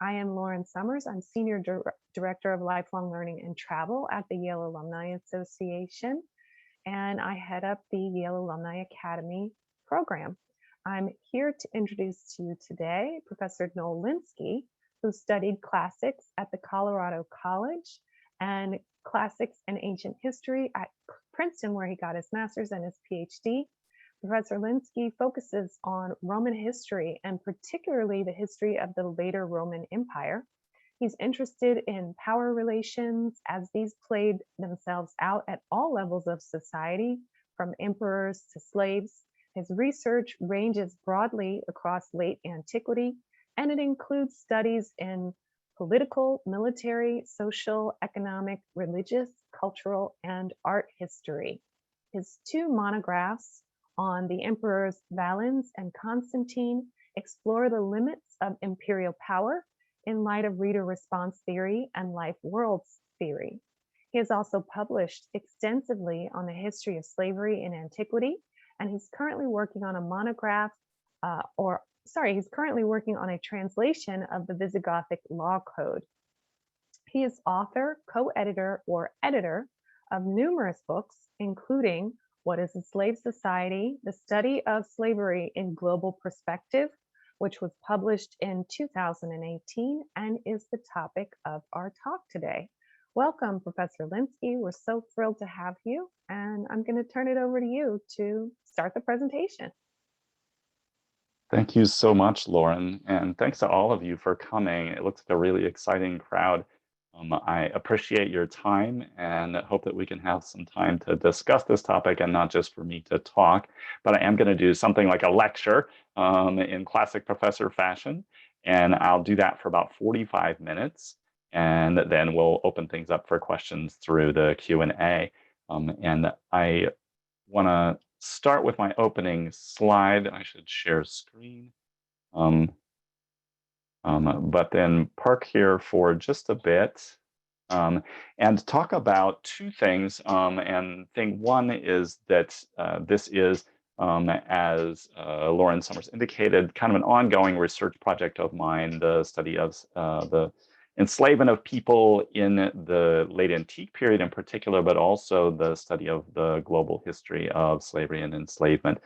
I am Lauren Summers. I'm Senior Director of Lifelong Learning and Travel at the Yale Alumni Association, and I head up the Yale Alumni Academy program. I'm here to introduce to you today Professor Noel Lenski, who studied classics at the Colorado College and classics and ancient history at Princeton, where he got his master's and his PhD. Professor Lenski focuses on Roman history and particularly the history of the later Roman Empire. He's interested in power relations as these played themselves out at all levels of society, from emperors to slaves. His research ranges broadly across late antiquity, and it includes studies in political, military, social, economic, religious, cultural, and art history. His two monographs on the emperors Valens and Constantine explore the limits of imperial power in light of reader response theory and life worlds theory. He has also published extensively on the history of slavery in antiquity, and he's currently working on a monograph, he's currently working on a translation of the Visigothic Law Code. He is author, co-editor, or editor of numerous books, including What is a Slave Society? The Study of Slavery in Global Perspective, which was published in 2018 and is the topic of our talk today. Welcome, Professor Lenski. We're so thrilled to have you, and I'm going to turn it over to you to start the presentation. Thank you so much, Lauren, and thanks to all of you for coming. It looks like a really exciting crowd. I appreciate your time and hope that we can have some time to discuss this topic and not just for me to talk, but I am going to do something like a lecture in classic professor fashion, and I'll do that for about 45 minutes, and then we'll open things up for questions through the Q&A. And I want to start with my opening slide. I should share screen. But then park here for just a bit and talk about two things. And thing one is that this is, as Lauren Summers indicated, kind of an ongoing research project of mine, the study of the enslavement of people in the late antique period in particular, but also the study of the global history of slavery and enslavement.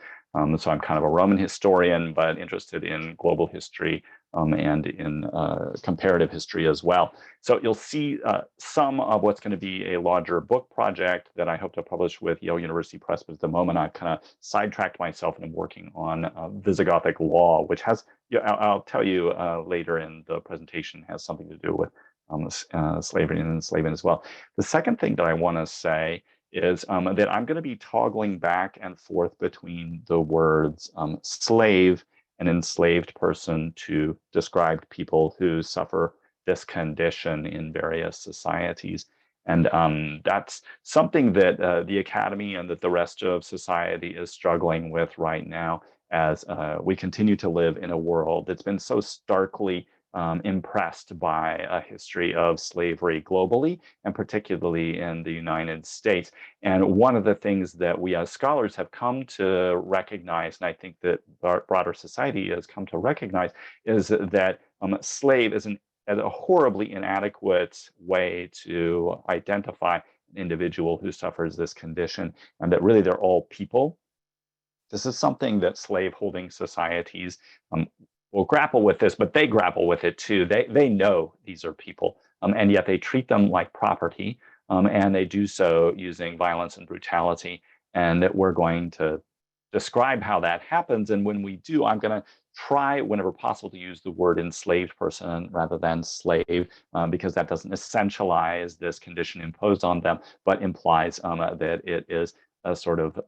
So I'm kind of a Roman historian, but interested in global history and in comparative history as well. So you'll see some of what's going to be a larger book project that I hope to publish with Yale University Press, but at the moment I've kind of sidetracked myself and I'm working on Visigothic law, which has, I'll tell you later in the presentation, has something to do with slavery and enslavement as well. The second thing that I want to say is that I'm going to be toggling back and forth between the words slave and enslaved person to describe people who suffer this condition in various societies. And that's something that the Academy and that the rest of society is struggling with right now as we continue to live in a world that's been so starkly impressed by a history of slavery globally, and particularly in the United States. And one of the things that we as scholars have come to recognize, and I think that our broader society has come to recognize, is that slave is a horribly inadequate way to identify an individual who suffers this condition, and that really they're all people. This is something that slaveholding societies will grapple with this, but they grapple with it too. They know these are people, and yet they treat them like property, and they do so using violence and brutality. And that we're going to describe how that happens. And when we do, I'm going to try, whenever possible, to use the word enslaved person rather than slave, because that doesn't essentialize this condition imposed on them, but implies that it is a sort of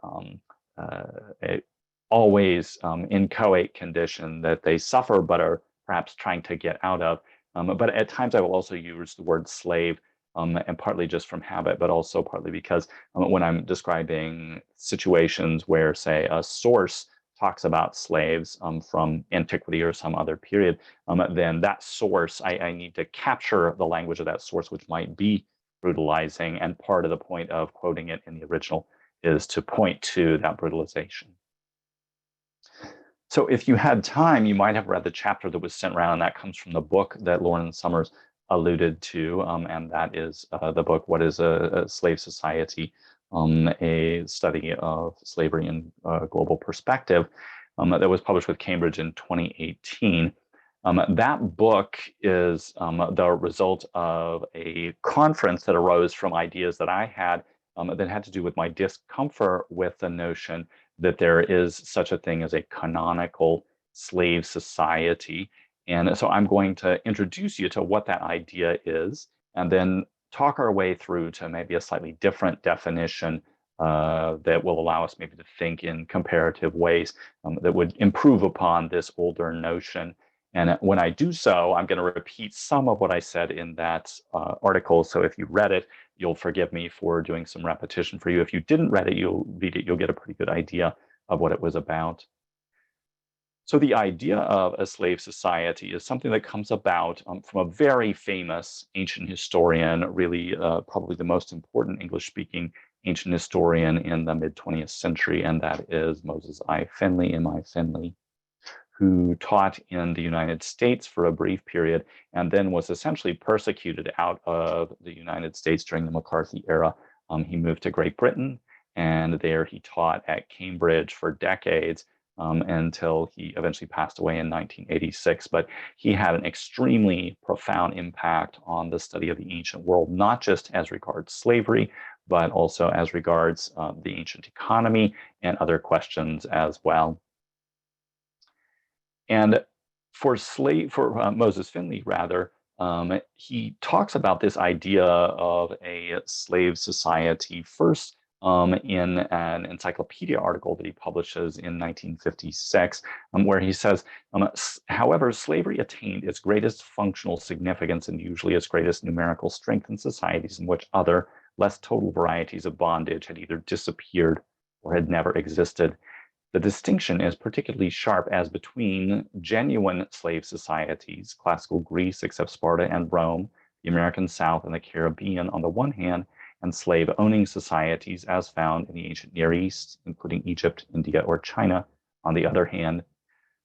always inchoate condition that they suffer but are perhaps trying to get out of. But at times I will also use the word slave, and partly just from habit, but also partly because when I'm describing situations where, say, a source talks about slaves from antiquity or some other period, then that source, I need to capture the language of that source, which might be brutalizing. And part of the point of quoting it in the original is to point to that brutalization. So if you had time, you might have read the chapter that was sent around, and that comes from the book that Lauren Summers alluded to, and that is the book, What is a Slave Society? A study of slavery in global perspective, that was published with Cambridge in 2018. That book is the result of a conference that arose from ideas that I had that had to do with my discomfort with the notion that there is such a thing as a canonical slave society. And so I'm going to introduce you to what that idea is, and then talk our way through to maybe a slightly different definition that will allow us maybe to think in comparative ways that would improve upon this older notion. And when I do so, I'm going to repeat some of what I said in that article. So if you read it, you'll forgive me for doing some repetition for you. If you didn't read it, you'll get a pretty good idea of what it was about. So the idea of a slave society is something that comes about from a very famous ancient historian, really probably the most important English-speaking ancient historian in the mid-20th century, and that is Moses I. Finley, M.I. Finley, who taught in the United States for a brief period and then was essentially persecuted out of the United States during the McCarthy era. He moved to Great Britain, and there he taught at Cambridge for decades until he eventually passed away in 1986. But he had an extremely profound impact on the study of the ancient world, not just as regards slavery, but also as regards the ancient economy and other questions as well. And for Moses Finley, rather, he talks about this idea of a slave society first in an encyclopedia article that he publishes in 1956, where he says, however, slavery attained its greatest functional significance and usually its greatest numerical strength in societies in which other, less total varieties of bondage had either disappeared or had never existed. The distinction is particularly sharp as between genuine slave societies, classical Greece except Sparta and Rome, the American South and the Caribbean on the one hand, and slave-owning societies as found in the ancient Near East, including Egypt, India, or China, on the other hand.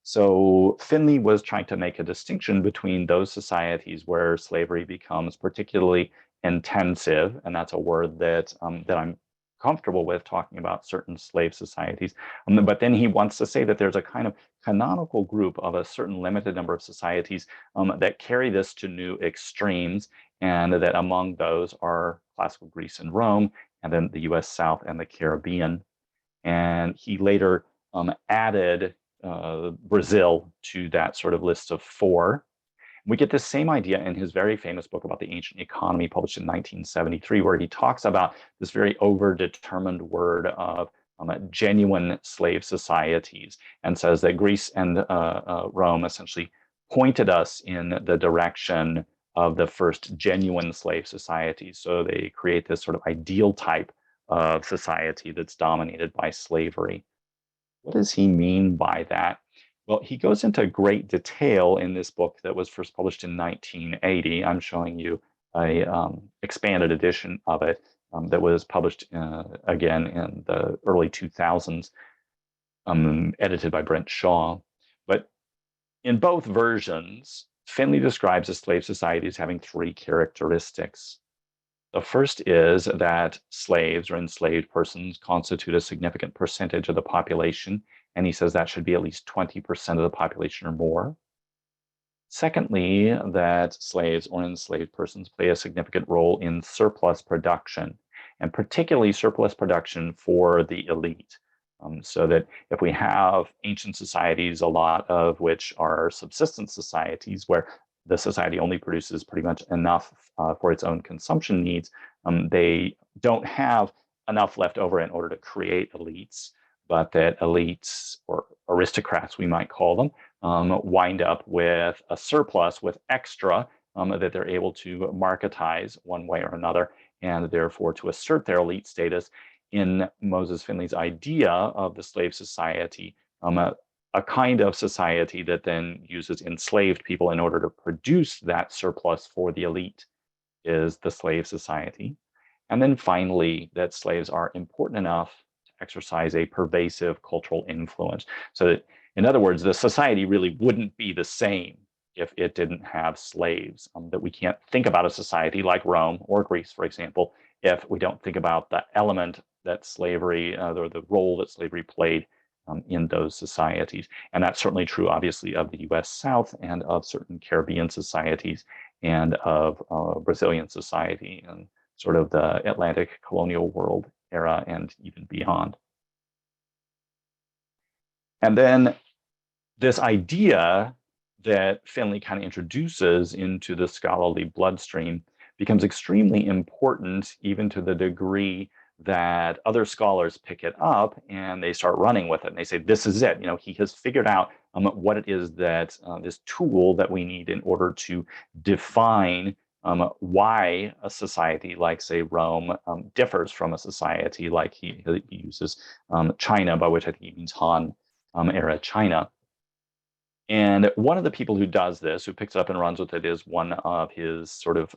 So Finley was trying to make a distinction between those societies where slavery becomes particularly intensive, and that's a word that I'm comfortable with talking about certain slave societies. But then he wants to say that there's a kind of canonical group of a certain limited number of societies that carry this to new extremes, and that among those are classical Greece and Rome, and then the US South and the Caribbean. And he later added Brazil to that sort of list of four. We get this same idea in his very famous book about the ancient economy, published in 1973, where he talks about this very overdetermined word of genuine slave societies, and says that Greece and Rome essentially pointed us in the direction of the first genuine slave societies. So they create this sort of ideal type of society that's dominated by slavery. What does he mean by that? Well, he goes into great detail in this book that was first published in 1980. I'm showing you a expanded edition of it that was published again in the early 2000s, edited by Brent Shaw. But in both versions, Finley describes a slave society as having three characteristics. The first is that slaves or enslaved persons constitute a significant percentage of the population, and he says that should be at least 20% of the population or more. Secondly, that slaves or enslaved persons play a significant role in surplus production, and particularly surplus production for the elite. So that if we have ancient societies, a lot of which are subsistence societies, where the society only produces pretty much enough for its own consumption needs, they don't have enough left over in order to create elites, but that elites, or aristocrats we might call them, wind up with a surplus, with extra that they're able to marketize one way or another, and therefore to assert their elite status. In Moses Finley's idea of the slave society, a kind of society that then uses enslaved people in order to produce that surplus for the elite is the slave society. And then finally, that slaves are important enough to exercise a pervasive cultural influence. So that In other words, the society really wouldn't be the same if it didn't have slaves. That we can't think about a society like Rome or Greece, for example, if we don't think about the element that slavery, or the role that slavery played in those societies. And that's certainly true, obviously, of the US South and of certain Caribbean societies and of Brazilian society and sort of the Atlantic colonial world era and even beyond. And then this idea that Finlay kind of introduces into the scholarly bloodstream becomes extremely important, even to the degree that other scholars pick it up and they start running with it. And they say, this is it. He has figured out what it is that this tool that we need in order to define why a society like, say, Rome differs from a society like he uses China, by which I think he means Han era China. And one of the people who does this, who picks it up and runs with it, is one of his sort of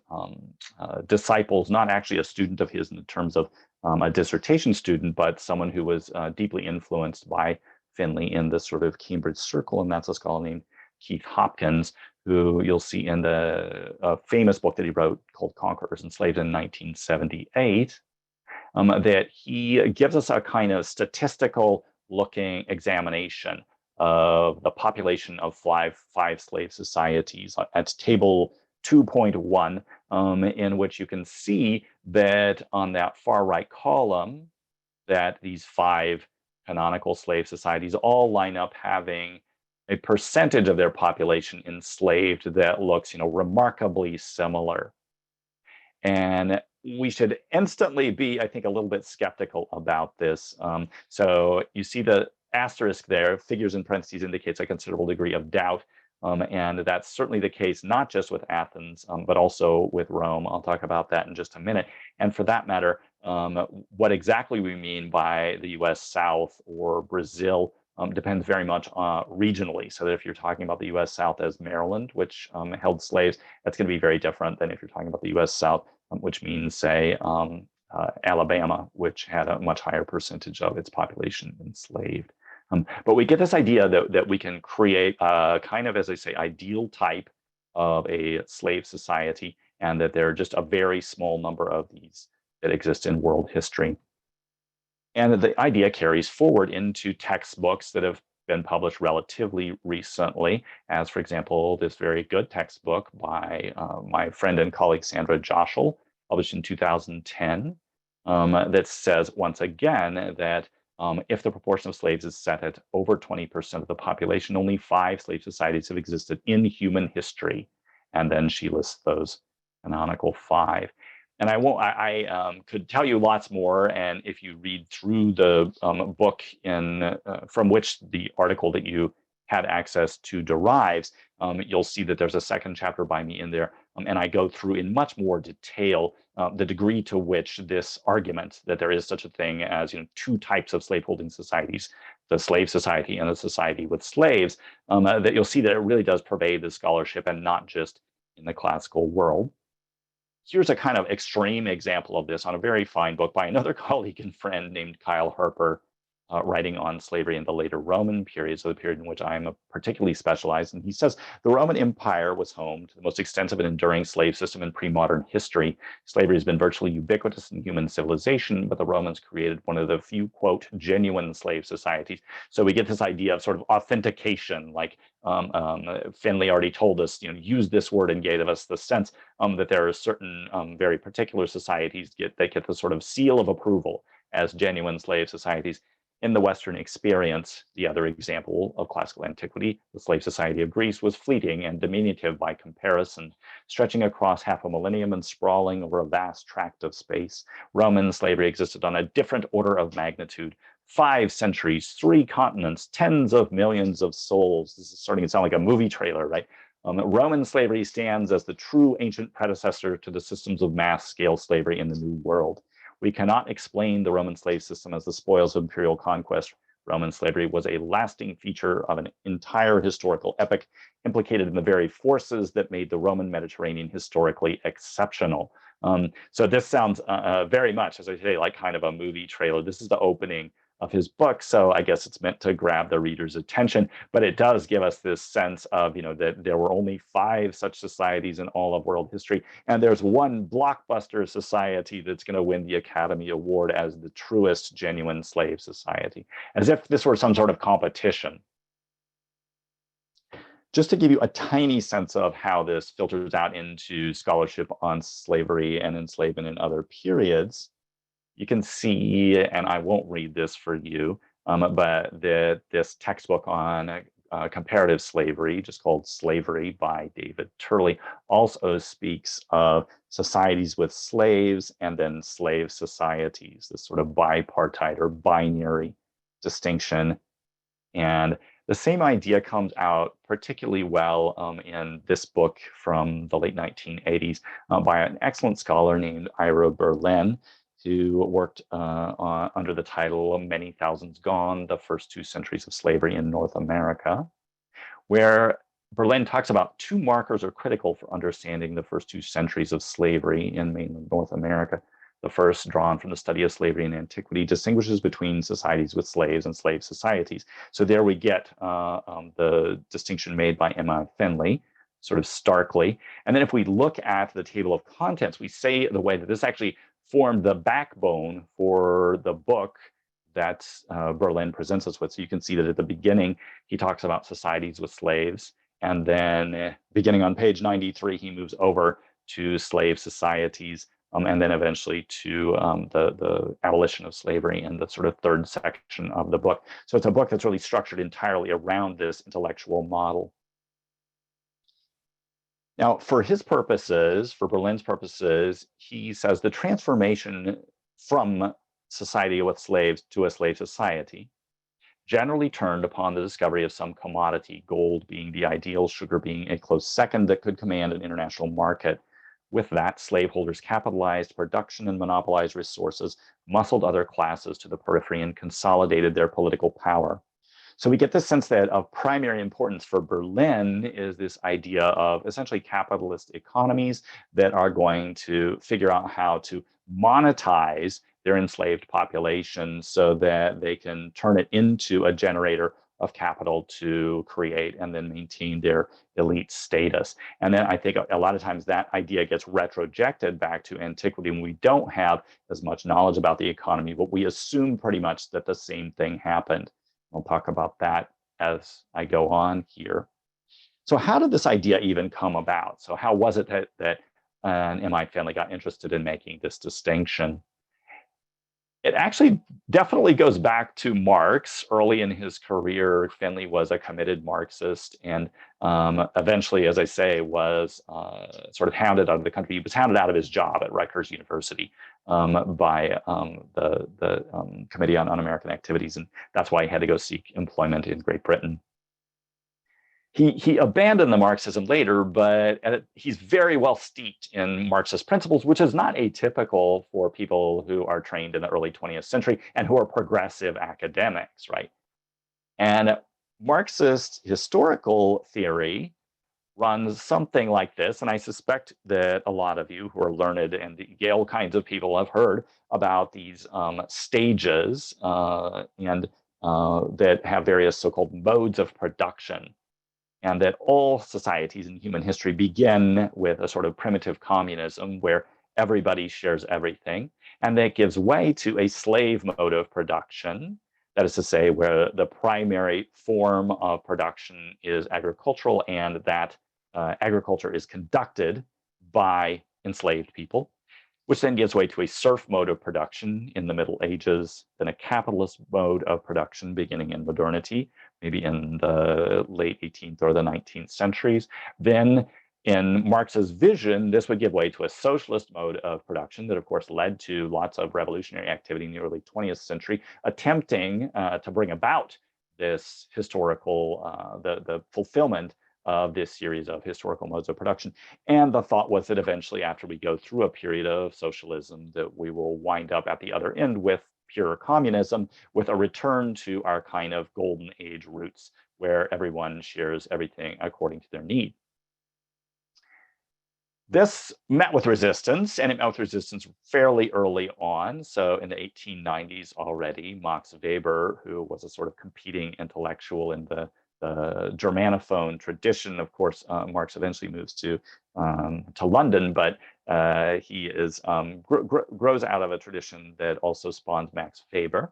disciples, not actually a student of his in terms of a dissertation student, but someone who was deeply influenced by Finlay in this sort of Cambridge circle. And that's a scholar named Keith Hopkins, who you'll see in the famous book that he wrote called Conquerors Enslaved in 1978, that he gives us a kind of statistical looking examination of the population of five slave societies at table 2.1, in which you can see that on that far right column, that these 5 canonical slave societies all line up having a percentage of their population enslaved that looks, remarkably similar. And we should instantly be, I think, a little bit skeptical about this. So you see the asterisk there, figures in parentheses indicates a considerable degree of doubt. And that's certainly the case, not just with Athens, but also with Rome. I'll talk about that in just a minute. And for that matter, what exactly we mean by the US South or Brazil depends very much regionally. So that if you're talking about the US South as Maryland, which held slaves, that's going to be very different than if you're talking about the US South, which means, say, Alabama, which had a much higher percentage of its population enslaved. But we get this idea that we can create a kind of, as I say, ideal type of a slave society, and that there are just a very small number of these that exist in world history. And the idea carries forward into textbooks that have been published relatively recently, as, for example, this very good textbook by my friend and colleague Sandra Joschel, published in 2010, that says, once again, that if the proportion of slaves is set at over 20% of the population, only 5 slave societies have existed in human history. And then she lists those canonical 5. And I could tell you lots more. And if you read through the book from which the article that you had access to derives, you'll see that there's a second chapter by me in there. And I go through in much more detail the degree to which this argument that there is such a thing as 2 types of slaveholding societies, the slave society and the society with slaves, that you'll see that it really does pervade the scholarship and not just in the classical world. Here's a kind of extreme example of this on a very fine book by another colleague and friend named Kyle Harper, writing on slavery in the later Roman period, so the period in which I'm particularly specialized. And he says, the Roman Empire was home to the most extensive and enduring slave system in pre-modern history. Slavery has been virtually ubiquitous in human civilization, but the Romans created one of the few, quote, genuine slave societies. So we get this idea of sort of authentication, like Finlay already told us, use this word and gave us the sense that there are certain very particular societies that get the sort of seal of approval as genuine slave societies. In the Western experience, the other example of classical antiquity, the slave society of Greece, was fleeting and diminutive by comparison, stretching across half a millennium and sprawling over a vast tract of space. Roman slavery existed on a different order of magnitude. 5 centuries, 3 continents, tens of millions of souls. This is starting to sound like a movie trailer, right? Roman slavery stands as the true ancient predecessor to the systems of mass-scale slavery in the New World. We cannot explain the Roman slave system as the spoils of imperial conquest. Roman slavery was a lasting feature of an entire historical epoch, implicated in the very forces that made the Roman Mediterranean historically exceptional. So this sounds very much, as I say, like kind of a movie trailer. This is the opening of his book. So I guess it's meant to grab the reader's attention, but it does give us this sense of, that there were only 5 such societies in all of world history. And there's one blockbuster society that's going to win the Academy Award as the truest, genuine slave society, as if this were some sort of competition. Just to give you a tiny sense of how this filters out into scholarship on slavery and enslavement in other periods, you can see, and I won't read this for you, but this textbook on comparative slavery, just called Slavery by David Turley, also speaks of societies with slaves and then slave societies, this sort of bipartite or binary distinction. And the same idea comes out particularly well in this book from the late 1980s by an excellent scholar named Ira Berlin, who worked under the title Many Thousands Gone, the First 2 Centuries of Slavery in North America, where Berlin talks about 2 markers are critical for understanding the first 2 centuries of slavery in mainland North America. The first, drawn from the study of slavery in antiquity, distinguishes between societies with slaves and slave societies. So there we get the distinction made by M.I. Finlay, sort of starkly. And then if we look at the table of contents, we say the way that this actually formed the backbone for the book that Berlin presents us with. So you can see that at the beginning, he talks about societies with slaves. And then beginning on page 93, he moves over to slave societies, and then eventually to the abolition of slavery in the sort of 3rd section of the book. So it's a book that's really structured entirely around this intellectual model. Now, for his purposes, for Berlin's purposes, he says the transformation from society with slaves to a slave society generally turned upon the discovery of some commodity, gold being the ideal, sugar being a close second, that could command an international market. With that, slaveholders capitalized production and monopolized resources, muscled other classes to the periphery, and consolidated their political power. So we get this sense that of primary importance for Berlin is this idea of essentially capitalist economies that are going to figure out how to monetize their enslaved population so that they can turn it into a generator of capital to create and then maintain their elite status. And then I think a lot of times that idea gets retrojected back to antiquity when we don't have as much knowledge about the economy, but we assume pretty much that the same thing happened. I'll talk about that as I go on here. So how did this idea even come about? So how was it that M.I. Finlay got interested in making this distinction? It actually definitely goes back to Marx. Early in his career, Finlay was a committed Marxist, and eventually, as I say, was sort of hounded out of the country. He was hounded out of his job at Rutgers University by the Committee on Un-American Activities, and that's why he had to go seek employment in Great Britain. He abandoned the Marxism later, but he's very well steeped in Marxist principles, which is not atypical for people who are trained in the early 20th century and who are progressive academics, right? And Marxist historical theory runs something like this, and I suspect that a lot of you who are learned and the Yale kinds of people have heard about these stages and that have various so-called modes of production, and that all societies in human history begin with a sort of primitive communism where everybody shares everything, and that gives way to a slave mode of production. That is to say, where the primary form of production is agricultural, and that agriculture is conducted by enslaved people, which then gives way to a serf mode of production in the Middle Ages, then a capitalist mode of production beginning in modernity, maybe in the late 18th or the 19th centuries. Then in Marx's vision, this would give way to a socialist mode of production that, of course, led to lots of revolutionary activity in the early 20th century, attempting to bring about this historical, the fulfillment of this series of historical modes of production. And the thought was that eventually, after we go through a period of socialism, that we will wind up at the other end with pure communism, with a return to our kind of golden age roots, where everyone shares everything according to their need. This met with resistance, and it met with resistance fairly early on. So in the 1890s already, Max Weber, who was a sort of competing intellectual in the Germanophone tradition, of course, Marx eventually moves to London, but he is grows out of a tradition that also spawns Max Weber.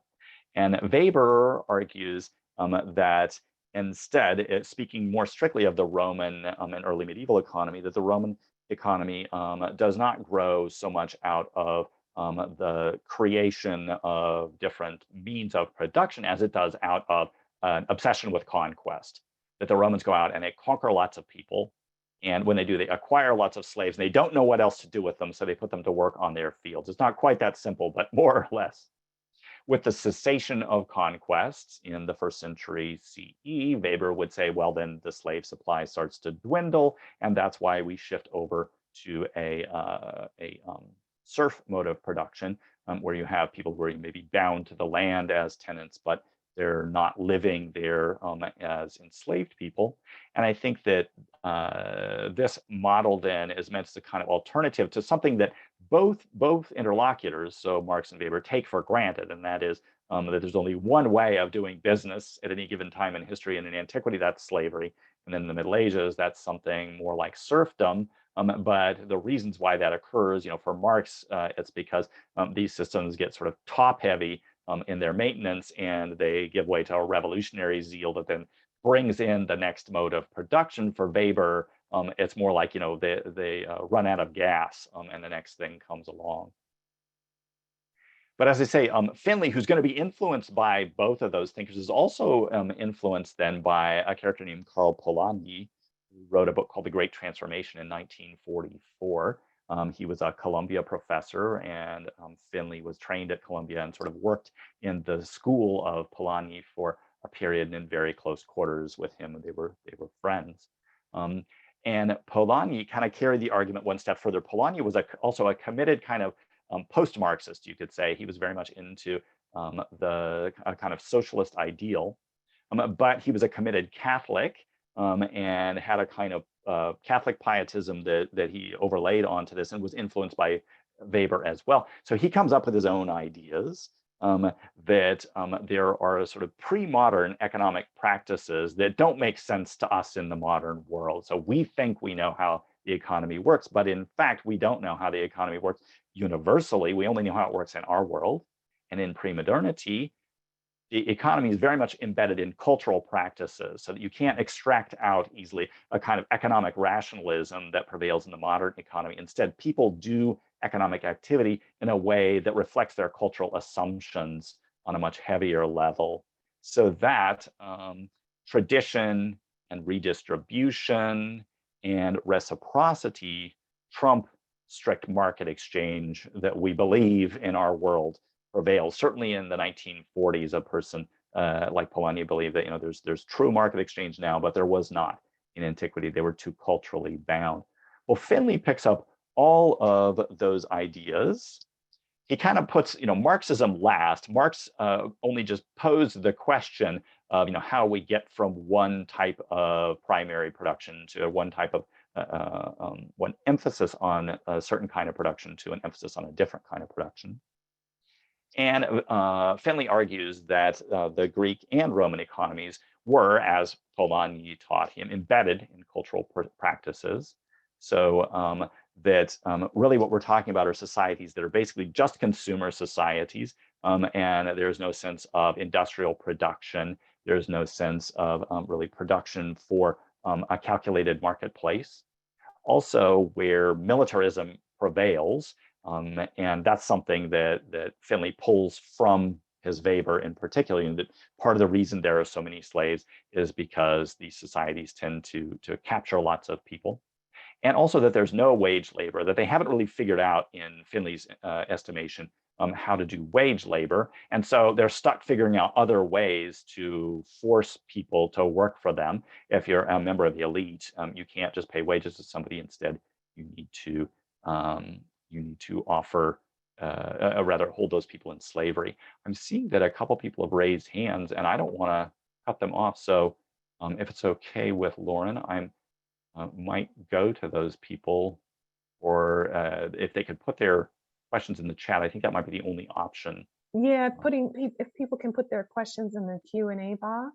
And Weber argues that instead, speaking more strictly of the Roman and early medieval economy, that the Roman economy does not grow so much out of the creation of different means of production as it does out of an obsession with conquest. That the Romans go out and they conquer lots of people. And when they do, they acquire lots of slaves. And they don't know what else to do with them, so they put them to work on their fields. It's not quite that simple, but more or less. With the cessation of conquests in the first century CE, Weber would say, well, then the slave supply starts to dwindle, and that's why we shift over to a serf mode of production, where you have people who are maybe bound to the land as tenants, but they're not living there as enslaved people. And I think that this model then is meant as a kind of alternative to something that both interlocutors, so Marx and Weber, take for granted, and that is that there's only one way of doing business at any given time in history, and in antiquity, that's slavery. And then in the Middle Ages, that's something more like serfdom. But the reasons why that occurs, for Marx, it's because these systems get sort of top-heavy in their maintenance, and they give way to a revolutionary zeal that then brings in the next mode of production. For Weber, it's more like, they run out of gas and the next thing comes along. But as I say, Finlay, who's going to be influenced by both of those thinkers, is also influenced then by a character named Karl Polanyi, who wrote a book called The Great Transformation in 1944. He was a Columbia professor, and Finlay was trained at Columbia and sort of worked in the school of Polanyi for a period in very close quarters with him. They were friends. And Polanyi kind of carried the argument one step further. Polanyi was also a committed kind of post-Marxist, you could say. He was very much into the kind of socialist ideal, but he was a committed Catholic and had a kind of Catholic pietism that he overlaid onto this, and was influenced by Weber as well. So he comes up with his own ideas. That there are sort of pre-modern economic practices that don't make sense to us in the modern world. So we think we know how the economy works, but in fact, we don't know how the economy works universally. We only know how it works in our world. And in pre-modernity, the economy is very much embedded in cultural practices, so that you can't extract out easily a kind of economic rationalism that prevails in the modern economy. Instead, people do economic activity in a way that reflects their cultural assumptions on a much heavier level, so that tradition and redistribution and reciprocity trump strict market exchange that we believe in our world prevails. Certainly in the 1940s, a person like Polanyi believed that there's true market exchange now, but there was not in antiquity. They were too culturally bound. Well, Finlay picks up all of those ideas. He kind of puts Marxism last. Marx only just posed the question of how we get from one type of primary production to one type of one emphasis on a certain kind of production to an emphasis on a different kind of production. And Finlay argues that the Greek and Roman economies were, as Polanyi taught him, embedded in cultural practices. So that really what we're talking about are societies that are basically just consumer societies, and there's no sense of industrial production. There's no sense of really production for a calculated marketplace. Also, where militarism prevails, and that's something that Finlay pulls from his Weber in particular. And that part of the reason there are so many slaves is because these societies tend to capture lots of people. And also that there's no wage labor, that they haven't really figured out in Finlay's estimation how to do wage labor. And so they're stuck figuring out other ways to force people to work for them. If you're a member of the elite, you can't just pay wages to somebody. Instead, you need to offer, rather hold those people in slavery. I'm seeing that a couple people have raised hands, and I don't want to cut them off. So if it's okay with Lauren, I might go to those people or if they could put their questions in the chat. I think that might be the only option. Yeah, if people can put their questions in the Q&A box.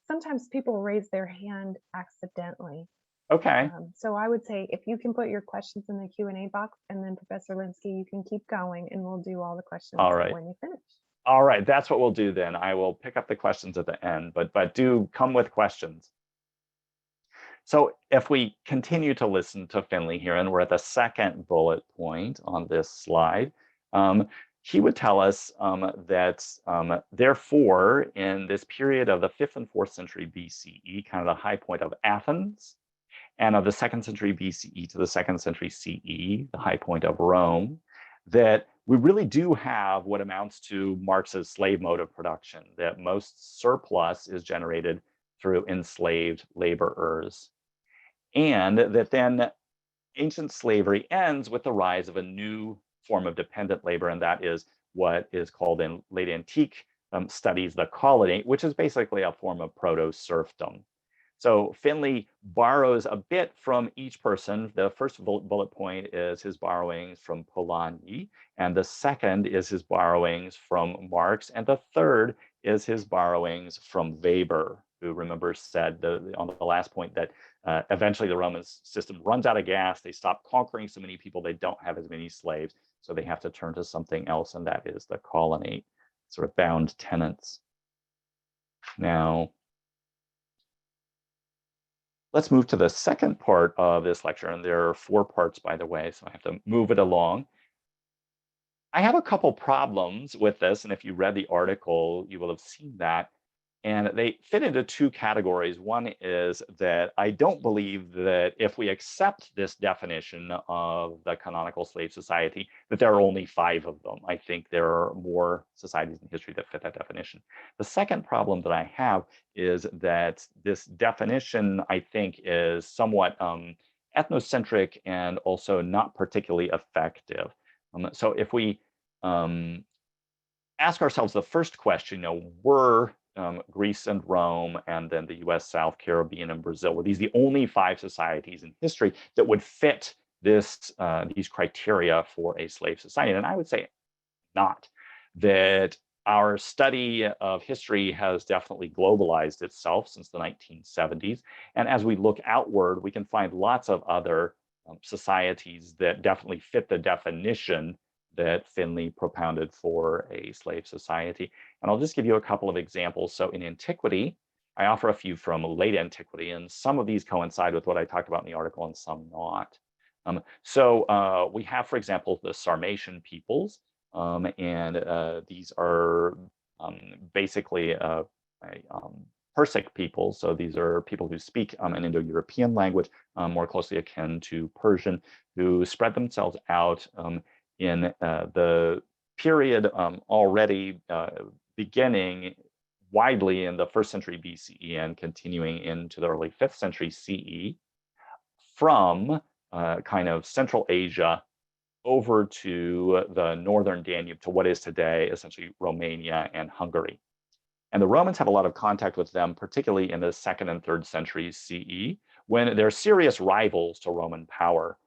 Sometimes people raise their hand accidentally. Okay. So I would say if you can put your questions in the Q&A box, and then Professor Lenski, you can keep going and we'll do all the questions All right. when you finish. All right, that's what we'll do then. I will pick up the questions at the end, but do come with questions. So if we continue to listen to Finley here, and we're at the second bullet point on this slide, he would tell us that therefore, in this period of the 5th and 4th century BCE, kind of the high point of Athens, and of the 2nd century BCE to the 2nd century CE, the high point of Rome, that we really do have what amounts to Marx's slave mode of production, that most surplus is generated through enslaved laborers. And that then ancient slavery ends with the rise of a new form of dependent labor, and that is what is called in late antique studies the colony, which is basically a form of proto-serfdom. So Finley borrows a bit from each person. The first bullet point is his borrowings from Polanyi, and the second is his borrowings from Marx, and the third is his borrowings from Weber, who, remember, said on the last point that eventually the Roman system runs out of gas. They stop conquering so many people. They don't have as many slaves, so they have to turn to something else, and that is the colony, sort of bound tenants. Now, let's move to the second part of this lecture, and there are 4 parts, by the way, so I have to move it along. I have a couple problems with this, and if you read the article, you will have seen that. And they fit into 2 categories. One is that I don't believe that if we accept this definition of the canonical slave society, that there are only 5 of them. I think there are more societies in history that fit that definition. The second problem that I have is that this definition, I think, is somewhat ethnocentric and also not particularly effective. So if we ask ourselves the first question, were Greece and Rome, and then the US, South Caribbean, and Brazil, were these the only 5 societies in history that would fit these criteria for a slave society? And I would say not. That our study of history has definitely globalized itself since the 1970s. And as we look outward, we can find lots of other societies that definitely fit the definition that Finley propounded for a slave society. And I'll just give you a couple of examples. So in antiquity, I offer a few from late antiquity, and some of these coincide with what I talked about in the article and some not. So we have, for example, the Sarmatian peoples, and these are basically Persic people. So these are people who speak an Indo-European language, more closely akin to Persian, who spread themselves out in the period already beginning widely in the 1st century BCE and continuing into the early 5th century CE, from kind of Central Asia over to the northern Danube, to what is today essentially Romania and Hungary. And the Romans have a lot of contact with them, particularly in the 2nd and 3rd centuries CE, when they're serious rivals to Roman power.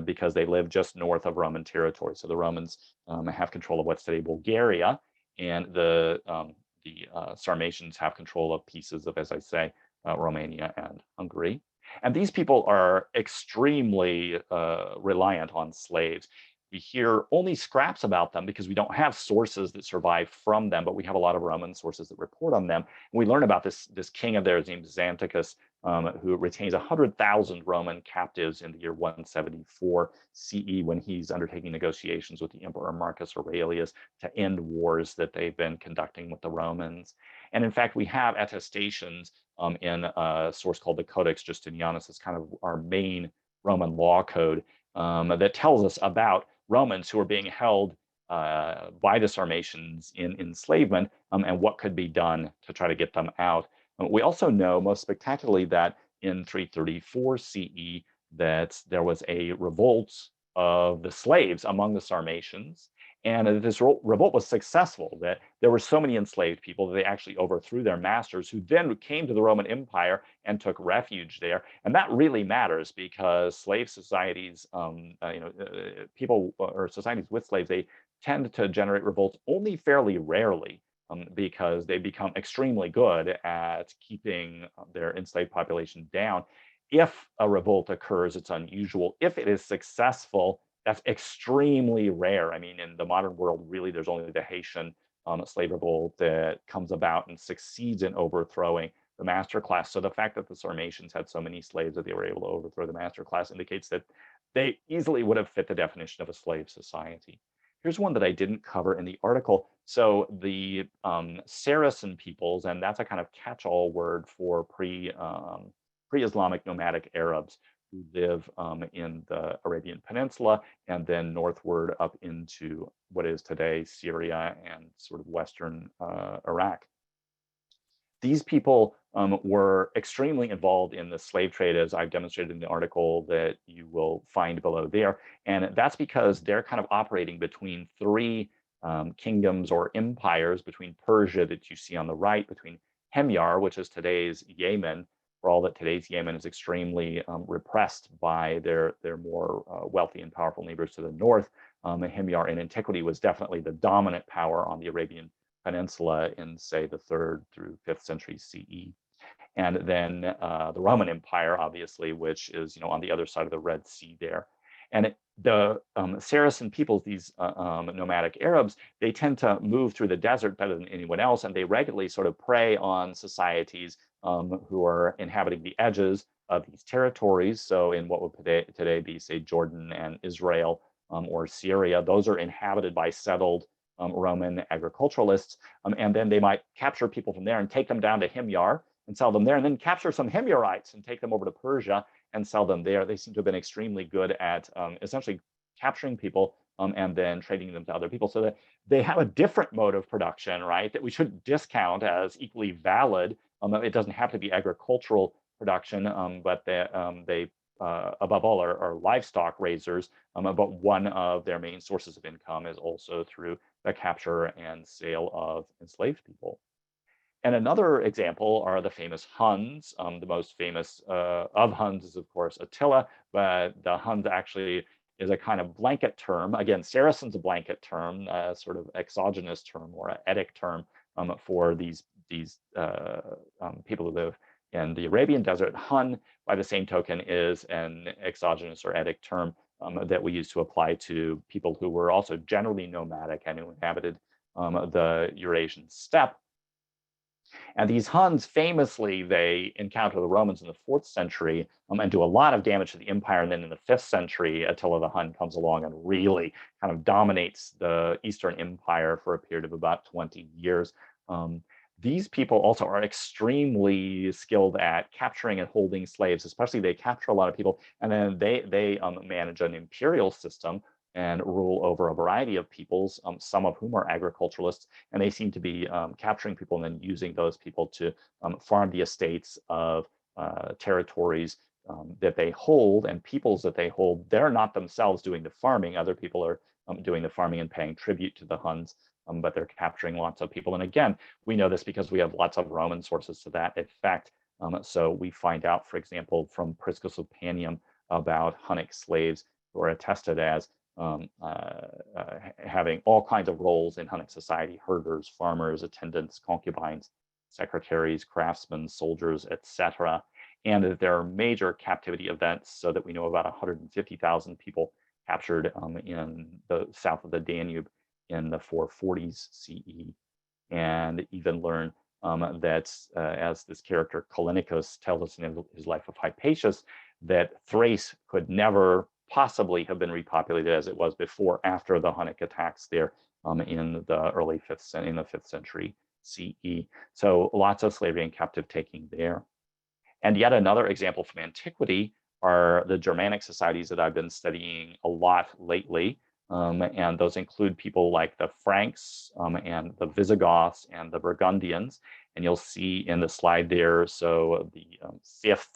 Because they live just north of Roman territory. So the Romans have control of what's today Bulgaria, and the Sarmatians have control of pieces of, as I say, Romania and Hungary. And these people are extremely reliant on slaves. We hear only scraps about them because we don't have sources that survive from them, but we have a lot of Roman sources that report on them. And we learn about this king of theirs named Xanthicus, who retains 100,000 Roman captives in the year 174 CE, when he's undertaking negotiations with the Emperor Marcus Aurelius to end wars that they've been conducting with the Romans. And in fact, we have attestations in a source called the Codex Justinianus. It's kind of our main Roman law code that tells us about Romans who are being held by the Sarmatians in enslavement, and what could be done to try to get them out. We also know, most spectacularly, that in 334 CE, that there was a revolt of the slaves among the Sarmatians, And this revolt was successful, that there were so many enslaved people that they actually overthrew their masters, who then came to the Roman Empire and took refuge there. And that really matters, because slave societies, people or societies with slaves, they tend to generate revolts only fairly rarely, because they become extremely good at keeping their enslaved population down. If a revolt occurs, it's unusual. If it is successful, that's extremely rare. I mean, in the modern world, really, there's only the Haitian slave revolt that comes about and succeeds in overthrowing the master class. So the fact that the Sarmatians had so many slaves that they were able to overthrow the master class indicates that they easily would have fit the definition of a slave society. Here's one that I didn't cover in the article. So the Saracen peoples, and that's a kind of catch-all word for pre-Islamic nomadic Arabs, who live in the Arabian Peninsula and then northward up into what is today Syria and sort of Western Iraq. These people were extremely involved in the slave trade, as I've demonstrated in the article that you will find below there. And that's because they're kind of operating between three kingdoms or empires, between Persia that you see on the right, between Himyar, which is today's Yemen, for all that today's Yemen is extremely repressed by their more wealthy and powerful neighbors to the north. Himyar in antiquity was definitely the dominant power on the Arabian Peninsula in, say, the 3rd through 5th century CE. And then the Roman Empire, obviously, which is on the other side of the Red Sea there. And the Saracen peoples, these nomadic Arabs, they tend to move through the desert better than anyone else, and they regularly sort of prey on societies who are inhabiting the edges of these territories. So in what would today be, say, Jordan and Israel or Syria, those are inhabited by settled Roman agriculturalists, and then they might capture people from there and take them down to Himyar and sell them there, and then capture some Himyarites and take them over to Persia and sell them there. They seem to have been extremely good at essentially capturing people and then trading them to other people, so that they have a different mode of production, right, that we shouldn't discount as equally valid. It doesn't have to be agricultural production, but they above all are livestock raisers, but one of their main sources of income is also through the capture and sale of enslaved people. And another example are the famous Huns. The most famous of Huns is, of course, Attila, but the Huns actually is a kind of blanket term. Again, Saracen's a blanket term, a sort of exogenous term or an etic term for these people who live in the Arabian desert. Hun, by the same token, is an exogenous or etic term that we use to apply to people who were also generally nomadic and who inhabited the Eurasian steppe. And these Huns, famously, they encounter the Romans in the 4th century and do a lot of damage to the empire. And then in the 5th century, Attila the Hun comes along and really kind of dominates the Eastern Empire for a period of about 20 years. These people also are extremely skilled at capturing and holding slaves, especially they capture a lot of people, and then they manage an imperial system and rule over a variety of peoples, some of whom are agriculturalists, and they seem to be capturing people and then using those people to farm the estates of territories that they hold and peoples that they hold. They're not themselves doing the farming. Other people are doing the farming and paying tribute to the Huns, but they're capturing lots of people. And again, we know this because we have lots of Roman sources to that effect. So we find out, for example, from Priscus of Panium about Hunnic slaves who are attested as having all kinds of roles in Hunnic society: herders, farmers, attendants, concubines, secretaries, craftsmen, soldiers, etc. And that there are major captivity events, so that we know about 150,000 people captured in the south of the Danube in the 440s CE, and even learn that, as this character Callinicus tells us in his life of Hypatius, that Thrace could never possibly have been repopulated as it was before, after the Hunnic attacks there in the early 5th century CE. So lots of slavery and captive taking there. And yet another example from antiquity are the Germanic societies that I've been studying a lot lately. And those include people like the Franks and the Visigoths and the Burgundians. And you'll see in the slide there, so the 5th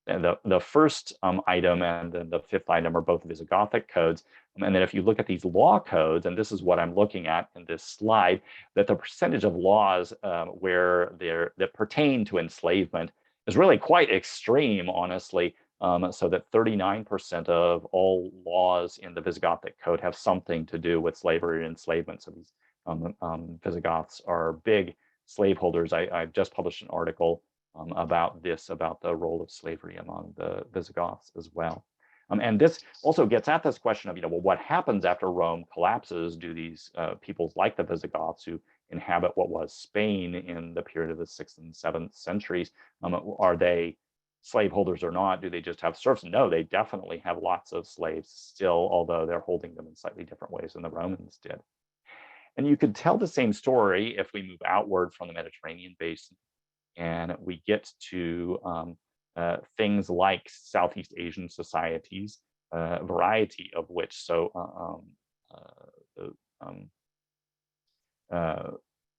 the first item and then the fifth item are both Visigothic codes. And then if you look at these law codes, and this is what I'm looking at in this slide, that the percentage of laws that pertain to enslavement is really quite extreme, honestly. So that 39% of all laws in the Visigothic code have something to do with slavery and enslavement. So these Visigoths are big slaveholders. I've just published an article about the role of slavery among the Visigoths as well. And this also gets at this question of, well, what happens after Rome collapses? Do these peoples like the Visigoths who inhabit what was Spain in the period of the 6th and 7th centuries, are they slaveholders or not? Do they just have serfs? No, they definitely have lots of slaves still, although they're holding them in slightly different ways than the Romans did. And you could tell the same story if we move outward from the Mediterranean basin and we get to things like Southeast Asian societies, a variety of which,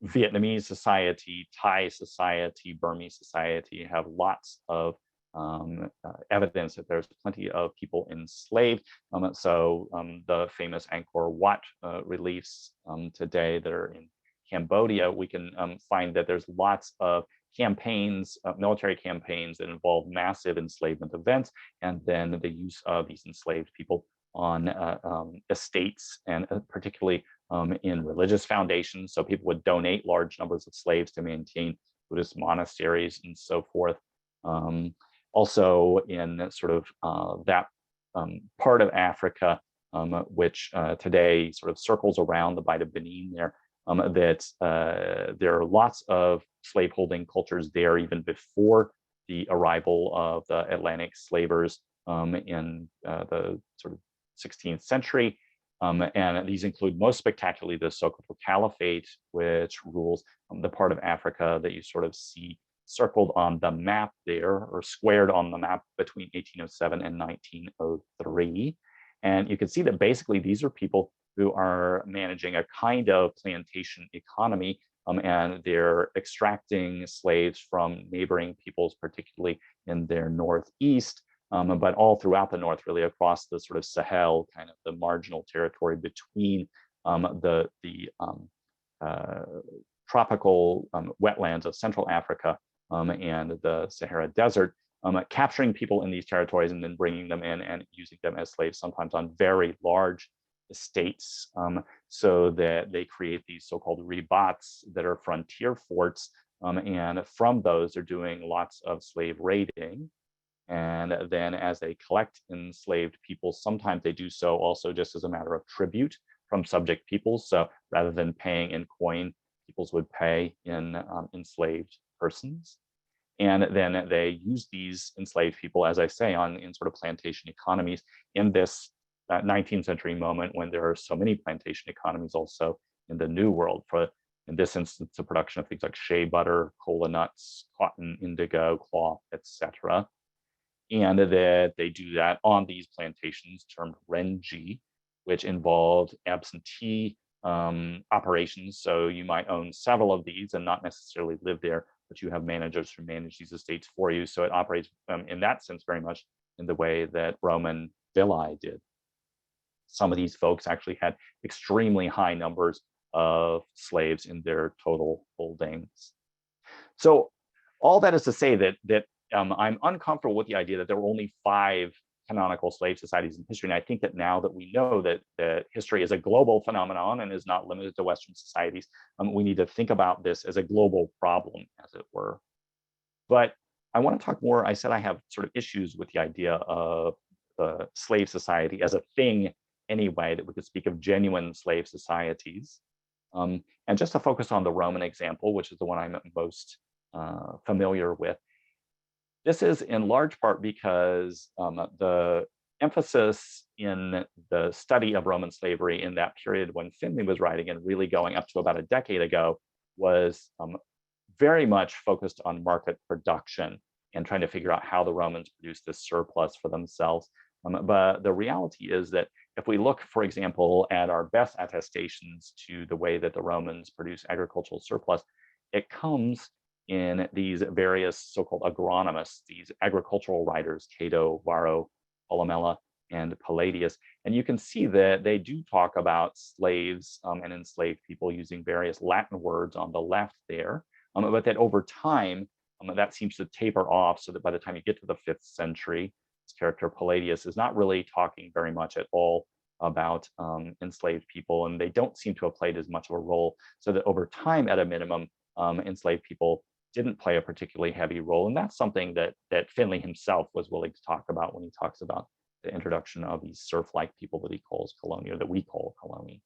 Vietnamese society, Thai society, Burmese society have lots of evidence that there's plenty of people enslaved. The famous Angkor Wat reliefs today that are in Cambodia, we can find that there's lots of campaigns, military campaigns that involve massive enslavement events, and then the use of these enslaved people on estates, and particularly in religious foundations. So people would donate large numbers of slaves to maintain Buddhist monasteries and so forth. Also in sort of that part of Africa, which today sort of circles around the Bight of Benin there, there are lots of slaveholding cultures there even before the arrival of the Atlantic slavers in the sort of 16th century. And these include most spectacularly the Sokoto Caliphate, which rules the part of Africa that you sort of see circled on the map there, or squared on the map between 1807 and 1903. And you can see that basically these are people who are managing a kind of plantation economy, and they're extracting slaves from neighboring peoples, particularly in their northeast, but all throughout the north, really across the sort of Sahel, kind of the marginal territory between the tropical wetlands of Central Africa and the Sahara Desert, capturing people in these territories and then bringing them in and using them as slaves, sometimes on very large estates, so that they create these so-called rebats that are frontier forts. And from those, they're doing lots of slave raiding. And then as they collect enslaved people, sometimes they do so also just as a matter of tribute from subject peoples. So rather than paying in coin, peoples would pay in enslaved persons. And then they use these enslaved people, as I say, in sort of plantation economies in this 19th century moment when there are so many plantation economies also in the New World. For, in this instance, the production of things like shea butter, cola nuts, cotton, indigo, cloth, etc. And that they do that on these plantations termed renji, which involved absentee operations. So you might own several of these and not necessarily live there, but you have managers who manage these estates for you. So it operates in that sense very much in the way that Roman villi did. Some of these folks actually had extremely high numbers of slaves in their total holdings. So all that is to say that I'm uncomfortable with the idea that there were only 5 canonical slave societies in history. And I think that now that we know that history is a global phenomenon and is not limited to Western societies, we need to think about this as a global problem, as it were. But I want to talk more. I said I have sort of issues with the idea of the slave society as a thing anyway, that we could speak of genuine slave societies. And just to focus on the Roman example, which is the one I'm most familiar with, this is in large part because the emphasis in the study of Roman slavery in that period when Finlay was writing, and really going up to about a decade ago, was very much focused on market production and trying to figure out how the Romans produced this surplus for themselves. But the reality is that if we look, for example, at our best attestations to the way that the Romans produce agricultural surplus, it comes in these various so-called agronomists, these agricultural writers, Cato, Varro, Columella, and Palladius. And you can see that they do talk about slaves and enslaved people using various Latin words on the left there, but that over time, that seems to taper off so that by the time you get to the 5th century, this character Palladius is not really talking very much at all about enslaved people, and they don't seem to have played as much of a role, so that over time, at a minimum, enslaved people didn't play a particularly heavy role. And that's something that Finlay himself was willing to talk about when he talks about the introduction of these serf-like people that he calls coloni, or that we call coloni.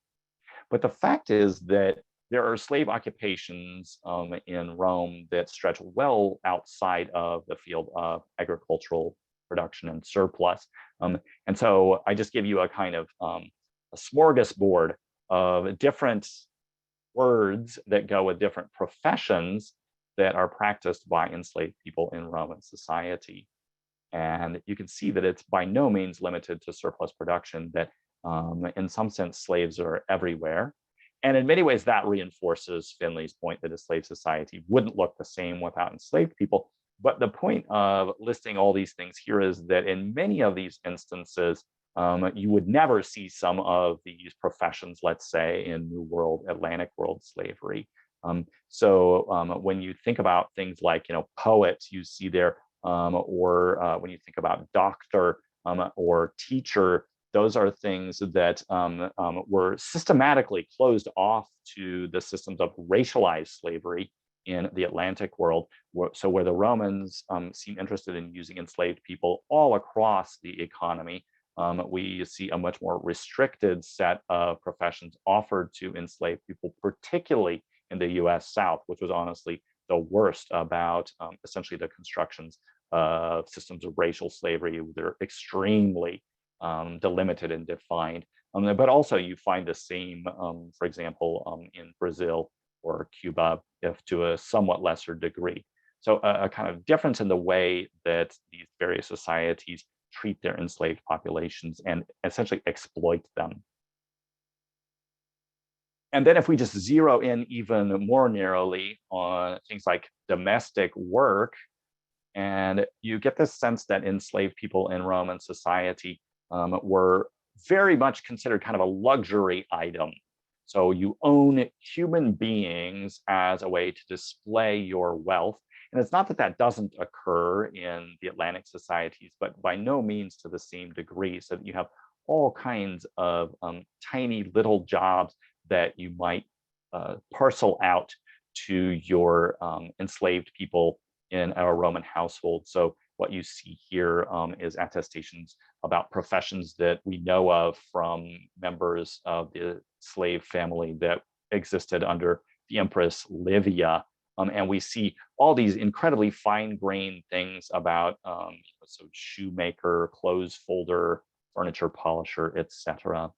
But the fact is that there are slave occupations in Rome that stretch well outside of the field of agricultural production and surplus. And so I just give you a kind of a smorgasbord of different words that go with different professions that are practiced by enslaved people in Roman society. And you can see that it's by no means limited to surplus production, that in some sense, slaves are everywhere. And in many ways, that reinforces Finlay's point that a slave society wouldn't look the same without enslaved people. But the point of listing all these things here is that in many of these instances, you would never see some of these professions, let's say, in New World, Atlantic world slavery. So when you think about things like, poet, you see there, or when you think about doctor or teacher, those are things that were systematically closed off to the systems of racialized slavery in the Atlantic world. So where the Romans seem interested in using enslaved people all across the economy, we see a much more restricted set of professions offered to enslaved people, particularly in the US South, which was honestly the worst about essentially the constructions of systems of racial slavery. They're extremely delimited and defined. But also you find the same, for example, in Brazil or Cuba, if to a somewhat lesser degree. So a kind of difference in the way that these various societies treat their enslaved populations and essentially exploit them. And then if we just zero in even more narrowly on things like domestic work, and you get this sense that enslaved people in Roman society were very much considered kind of a luxury item. So you own human beings as a way to display your wealth. And it's not that that doesn't occur in the Atlantic societies, but by no means to the same degree, so that you have all kinds of tiny little jobs that you might parcel out to your enslaved people in a Roman household. So what you see here is attestations about professions that we know of from members of the slave family that existed under the Empress Livia. And we see all these incredibly fine-grained things about so shoemaker, clothes folder, furniture polisher, etc.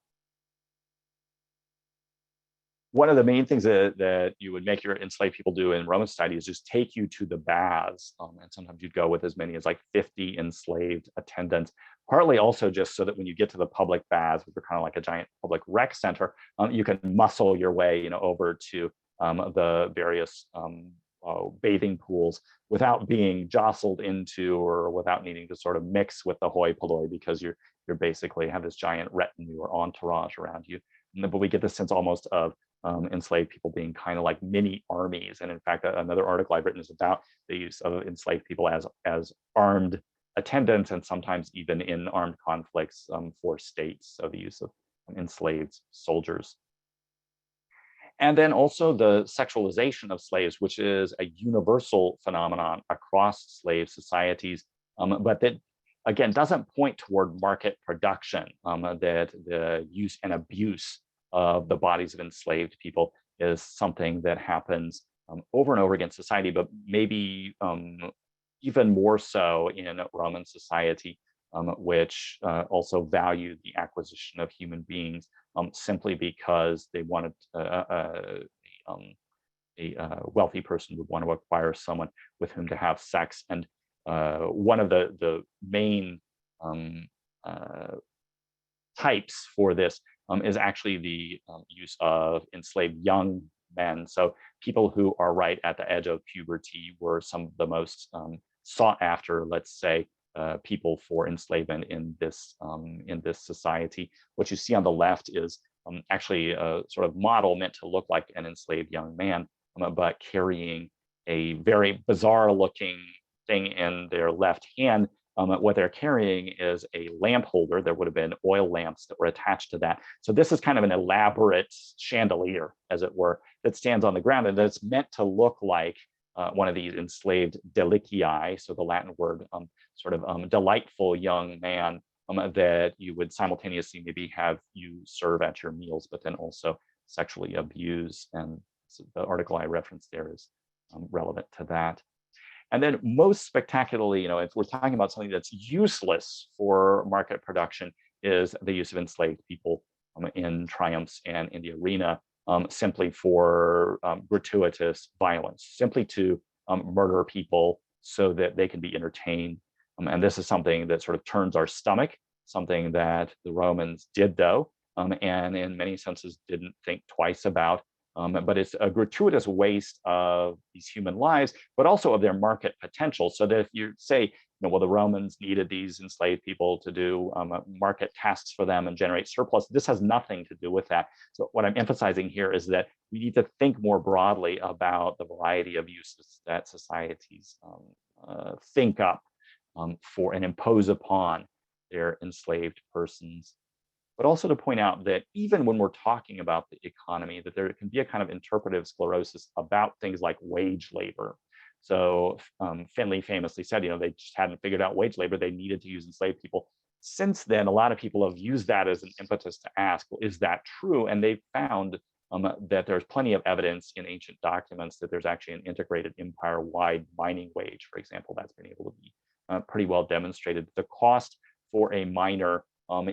One of the main things that you would make your enslaved people do in Roman society is just take you to the baths. And sometimes you'd go with as many as like 50 enslaved attendants, partly also just so that when you get to the public baths, which are kind of like a giant public rec center, you can muscle your way over to the various bathing pools without being jostled into or without needing to sort of mix with the hoi polloi, because you're basically have this giant retinue or entourage around you. But we get this sense almost of enslaved people being kind of like mini armies. And in fact, another article I've written is about the use of enslaved people as armed attendants, and sometimes even in armed conflicts for states. So the use of enslaved soldiers. And then also the sexualization of slaves, which is a universal phenomenon across slave societies, but that again doesn't point toward market production, that the use and abuse of the bodies of enslaved people is something that happens over and over again in society, but maybe even more so in Roman society, which also valued the acquisition of human beings simply because they wanted a wealthy person would want to acquire someone with whom to have sex. And one of the main types for this is actually the use of enslaved young men. So people who are right at the edge of puberty were some of the most sought after, let's say, people for enslavement in this society. What you see on the left is actually a sort of model meant to look like an enslaved young man, but carrying a very bizarre looking thing in their left hand. What they're carrying is a lamp holder. There would have been oil lamps that were attached to that. So this is kind of an elaborate chandelier, as it were, that stands on the ground, and that's meant to look like one of these enslaved delicii, so the Latin word sort of delightful young man that you would simultaneously maybe have you serve at your meals, but then also sexually abuse. And so the article I referenced there is relevant to that. And then most spectacularly, if we're talking about something that's useless for market production, is the use of enslaved people in triumphs and in the arena, simply for gratuitous violence, simply to murder people so that they can be entertained. And this is something that sort of turns our stomach, something that the Romans did, though, and in many senses didn't think twice about. But it's a gratuitous waste of these human lives, but also of their market potential. So that if you say, well, the Romans needed these enslaved people to do market tasks for them and generate surplus, this has nothing to do with that. So what I'm emphasizing here is that we need to think more broadly about the variety of uses that societies think up for and impose upon their enslaved persons. But also to point out that even when we're talking about the economy, that there can be a kind of interpretive sclerosis about things like wage labor. So Finlay famously said, they just hadn't figured out wage labor. They needed to use enslaved people. Since then, a lot of people have used that as an impetus to ask, well, is that true? And they've found that there's plenty of evidence in ancient documents that there's actually an integrated empire-wide mining wage, for example, that's been able to be pretty well demonstrated. The cost for a miner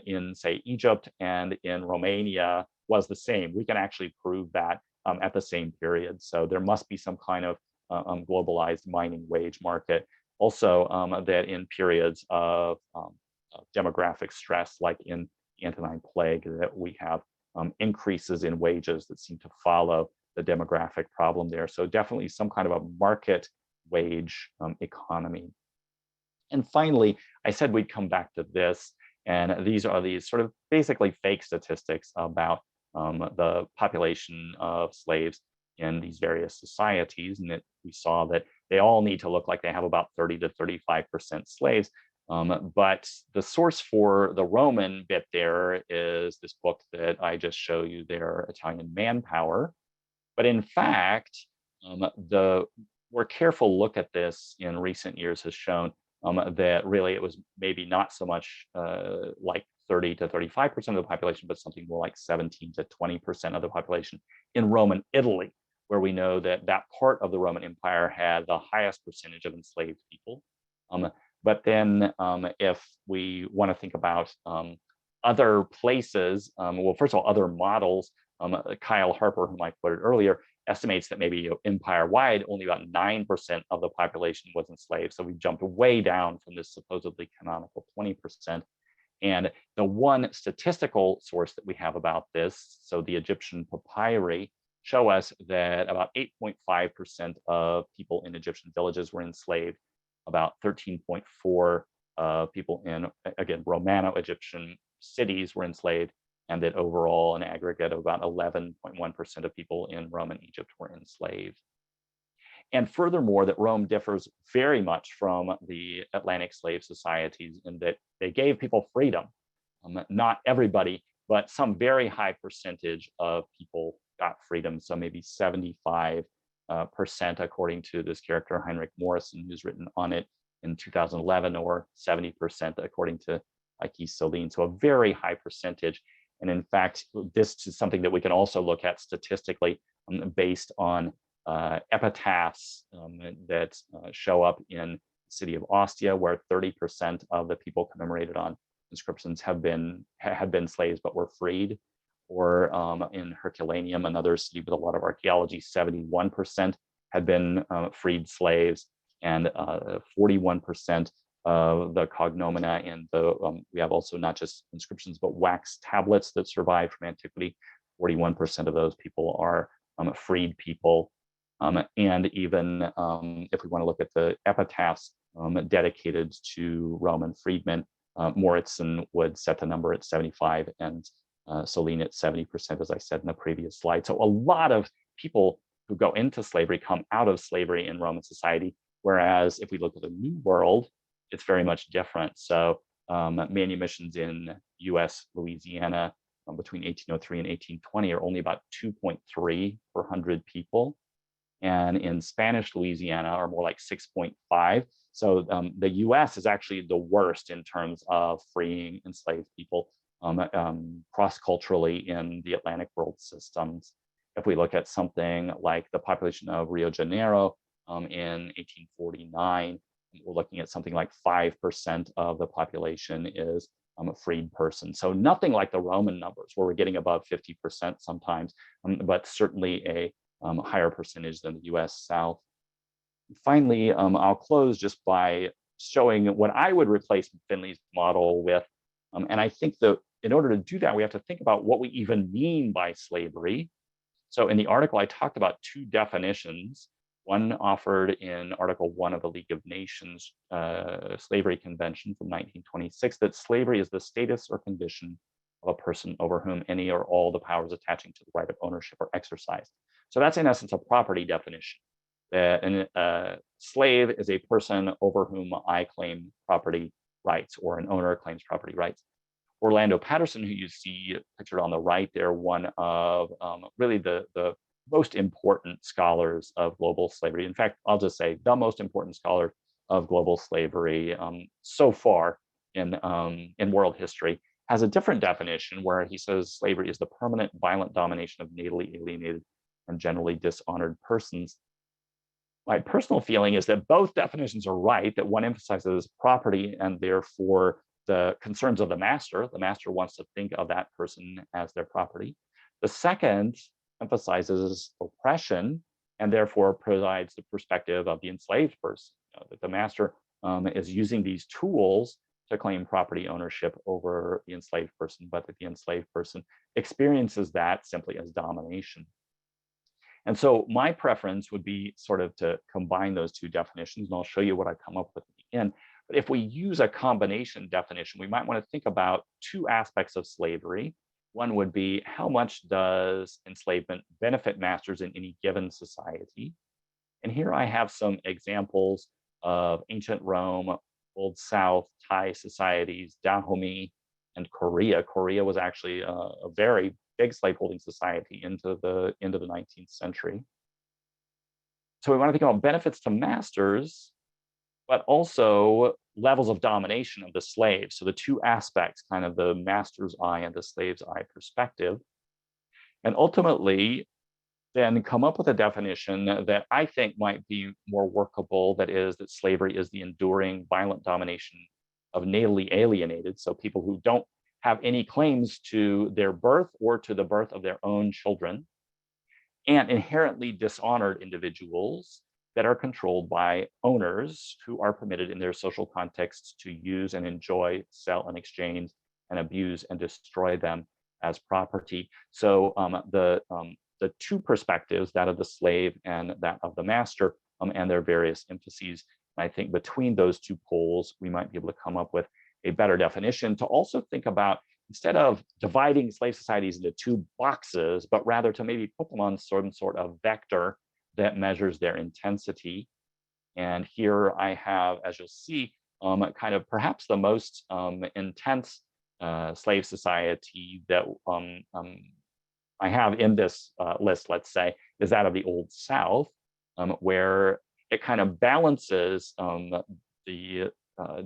in, say, Egypt and in Romania was the same. We can actually prove that at the same period. So there must be some kind of globalized mining wage market. Also, that in periods of demographic stress, like in the Antonine Plague, that we have increases in wages that seem to follow the demographic problem there. So definitely some kind of a market wage economy. And finally, I said we'd come back to this. And these are these sort of basically fake statistics about the population of slaves in these various societies. And that we saw that they all need to look like they have about 30 to 35% slaves. But the source for the Roman bit there is this book that I just show you there, Italian Manpower. But in fact, the more careful look at this in recent years has shown that really it was maybe not so much like 30 to 35% of the population, but something more like 17 to 20% of the population in Roman Italy, where we know that that part of the Roman Empire had the highest percentage of enslaved people. But then if we want to think about other places, well, first of all, other models, Kyle Harper, whom I quoted earlier, estimates that maybe empire-wide, only about 9% of the population was enslaved. So we jumped way down from this supposedly canonical 20%. And the one statistical source that we have about this, so the Egyptian papyri, show us that about 8.5% of people in Egyptian villages were enslaved, about 13.4% people in, again, Romano-Egyptian cities were enslaved, and that overall an aggregate of about 11.1% of people in Roman Egypt were enslaved. And furthermore, that Rome differs very much from the Atlantic slave societies in that they gave people freedom. Not everybody, but some very high percentage of people got freedom. So maybe 75% according to this character, Heinrich Morrison, who's written on it in 2011, or 70% according to Ike Celine. So a very high percentage. And in fact, this is something that we can also look at statistically based on epitaphs that show up in the city of Ostia, where 30% of the people commemorated on inscriptions had been slaves but were freed. Or in Herculaneum, another city with a lot of archaeology, 71% had been freed slaves, and 41% of the cognomina in the, we have also not just inscriptions, but wax tablets that survive from antiquity. 41% of those people are freed people. And even if we want to look at the epitaphs dedicated to Roman freedmen, Moritzen would set the number at 75 and Celine at 70%, as I said in the previous slide. So a lot of people who go into slavery come out of slavery in Roman society, whereas if we look at the New World, it's very much different. So manumissions in US Louisiana between 1803 and 1820 are only about 2.3 per 100 people. And in Spanish Louisiana are more like 6.5. So the US is actually the worst in terms of freeing enslaved people cross-culturally in the Atlantic world systems. If we look at something like the population of Rio de Janeiro in 1849, we're looking at something like 5% of the population is a freed person. So nothing like the Roman numbers where we're getting above 50% sometimes, but certainly a higher percentage than the US South. Finally, I'll close just by showing what I would replace Finley's model with. And I think that in order to do that, we have to think about what we even mean by slavery. So in the article, I talked about two definitions, one offered in Article 1 of the League of Nations Slavery Convention from 1926, that slavery is the status or condition of a person over whom any or all the powers attaching to the right of ownership are exercised. So that's in essence a property definition. A slave is a person over whom I claim property rights, or an owner claims property rights. Orlando Patterson, who you see pictured on the right there, one of really the most important scholars of global slavery. In fact, I'll just say the most important scholar of global slavery so far in world history, has a different definition where he says slavery is the permanent violent domination of natally alienated and generally dishonored persons. My personal feeling is that both definitions are right, that one emphasizes property and therefore the concerns of the master. The master wants to think of that person as their property. The second emphasizes oppression and therefore provides the perspective of the enslaved person, that the master is using these tools to claim property ownership over the enslaved person, but that the enslaved person experiences that simply as domination. And so my preference would be sort of to combine those two definitions, and I'll show you what I come up with at the end. But if we use a combination definition, we might want to think about two aspects of slavery. One would be, how much does enslavement benefit masters in any given society? And here I have some examples of ancient Rome, Old South, Thai societies, Dahomey, and Korea. Korea was actually a very big slaveholding society into the 19th century. So we want to think about benefits to masters, but also levels of domination of the slave. So the two aspects, kind of the master's eye and the slave's eye perspective. And ultimately, then come up with a definition that I think might be more workable, that is, that slavery is the enduring violent domination of natally alienated, so people who don't have any claims to their birth or to the birth of their own children, and inherently dishonored individuals that are controlled by owners who are permitted in their social contexts to use and enjoy, sell and exchange and abuse and destroy them as property. So the two perspectives, that of the slave and that of the master, and their various emphases. And I think between those two poles, we might be able to come up with a better definition to also think about, instead of dividing slave societies into two boxes, but rather to maybe put them on some sort of vector that measures their intensity. And here I have, as you'll see, kind of perhaps the most intense slave society that I have in this list, let's say, is that of the Old South, where it kind of balances the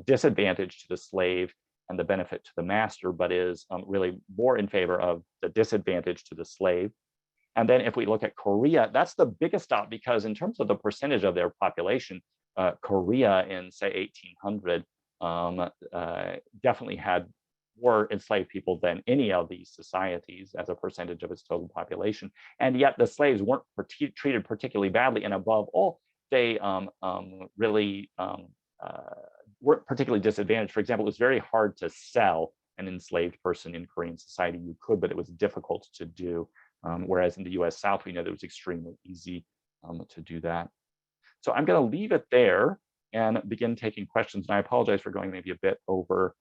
disadvantage to the slave and the benefit to the master, but is really more in favor of the disadvantage to the slave. And then if we look at Korea, that's the biggest stop, because in terms of the percentage of their population, Korea in, say, 1800 definitely had more enslaved people than any of these societies as a percentage of its total population. And yet the slaves weren't treated particularly badly. And above all, they really weren't particularly disadvantaged. For example, it was very hard to sell an enslaved person in Korean society. You could, but it was difficult to do. whereas in the US South, we know that it was extremely easy to do that. So I'm going to leave it there and begin taking questions. And I apologize for going maybe a bit over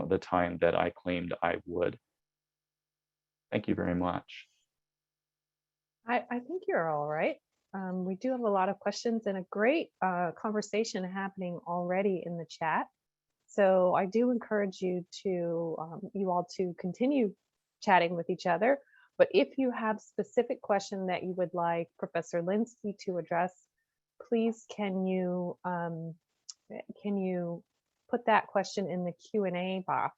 the time that I claimed I would. Thank you very much. I think you're all right. We do have a lot of questions and a great conversation happening already in the chat. So I do encourage you to you all to continue chatting with each other. But if you have specific question that you would like Professor Lenski to address, please can you put that question in the Q&A box,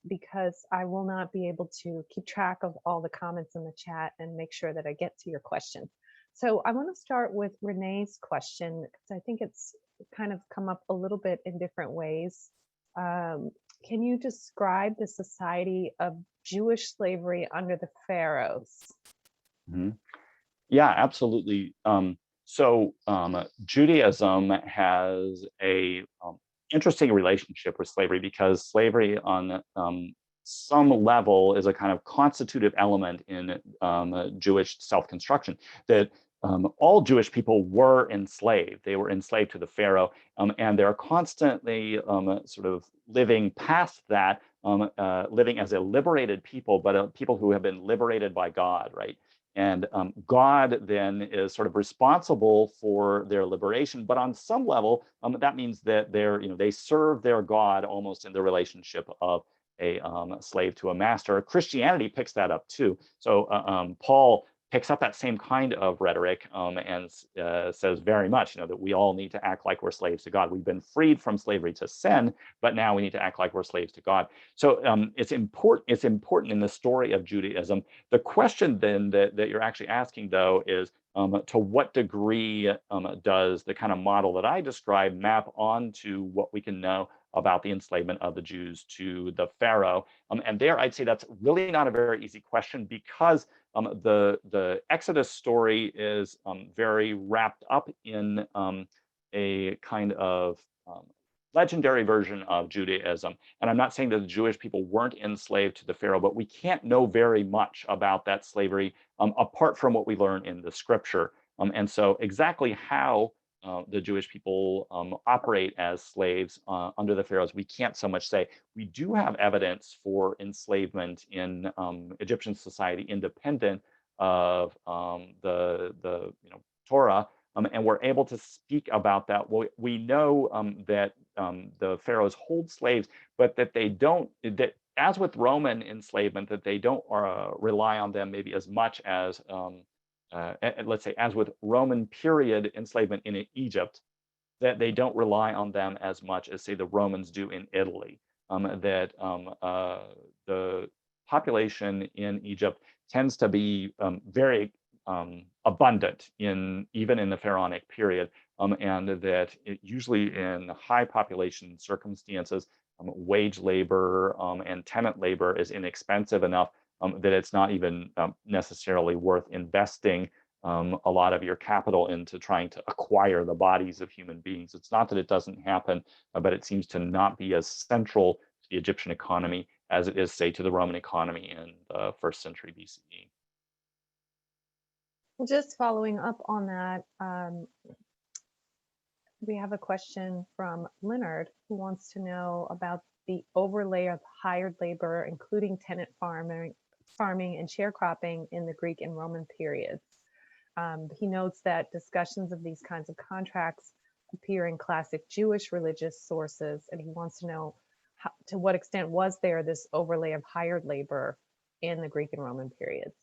because I will not be able to keep track of all the comments in the chat and make sure that I get to your question. So I want to start with Renee's question, because I think it's kind of come up a little bit in different ways. Can you describe the society of Jewish slavery under the pharaohs? Mm-hmm. Yeah, absolutely. Judaism has a interesting relationship with slavery, because slavery on some level is a kind of constitutive element in Jewish self-construction, that all Jewish people were enslaved. They were enslaved to the Pharaoh, and they're constantly sort of living past that, living as a liberated people, but people who have been liberated by God, right? And God then is sort of responsible for their liberation, but on some level, that means that they serve their God almost in the relationship of a slave to a master. Christianity picks that up too. So Paul picks up that same kind of rhetoric and says very much, that we all need to act like we're slaves to God. We've been freed from slavery to sin, but now we need to act like we're slaves to God. So it's important in the story of Judaism. The question then that you're actually asking, though, is to what degree does the kind of model that I described map onto what we can know about the enslavement of the Jews to the Pharaoh? And there, I'd say that's really not a very easy question, because the Exodus story is very wrapped up in a kind of legendary version of Judaism. And I'm not saying that the Jewish people weren't enslaved to the Pharaoh, but we can't know very much about that slavery apart from what we learn in the scripture. And so exactly how the Jewish people operate as slaves under the pharaohs, we can't so much say. We do have evidence for enslavement in Egyptian society independent of the Torah, and we're able to speak about that. We know that the pharaohs hold slaves, but that they don't. That, as with Roman enslavement, that they don't rely on them maybe as much as let's say, as with Roman period enslavement in Egypt, that they don't rely on them as much as, say, the Romans do in Italy. That the population in Egypt tends to be very abundant even in the pharaonic period, and that usually in high population circumstances, wage labor and tenant labor is inexpensive enough that it's not even necessarily worth investing a lot of your capital into trying to acquire the bodies of human beings. It's not that it doesn't happen, but it seems to not be as central to the Egyptian economy as it is, say, to the Roman economy in the 1st century BCE. Well, just following up on that, we have a question from Leonard, who wants to know about the overlay of hired labor, including tenant farming and sharecropping in the Greek and Roman periods. He notes that discussions of these kinds of contracts appear in classic Jewish religious sources, and he wants to know to what extent was there this overlay of hired labor in the Greek and Roman periods?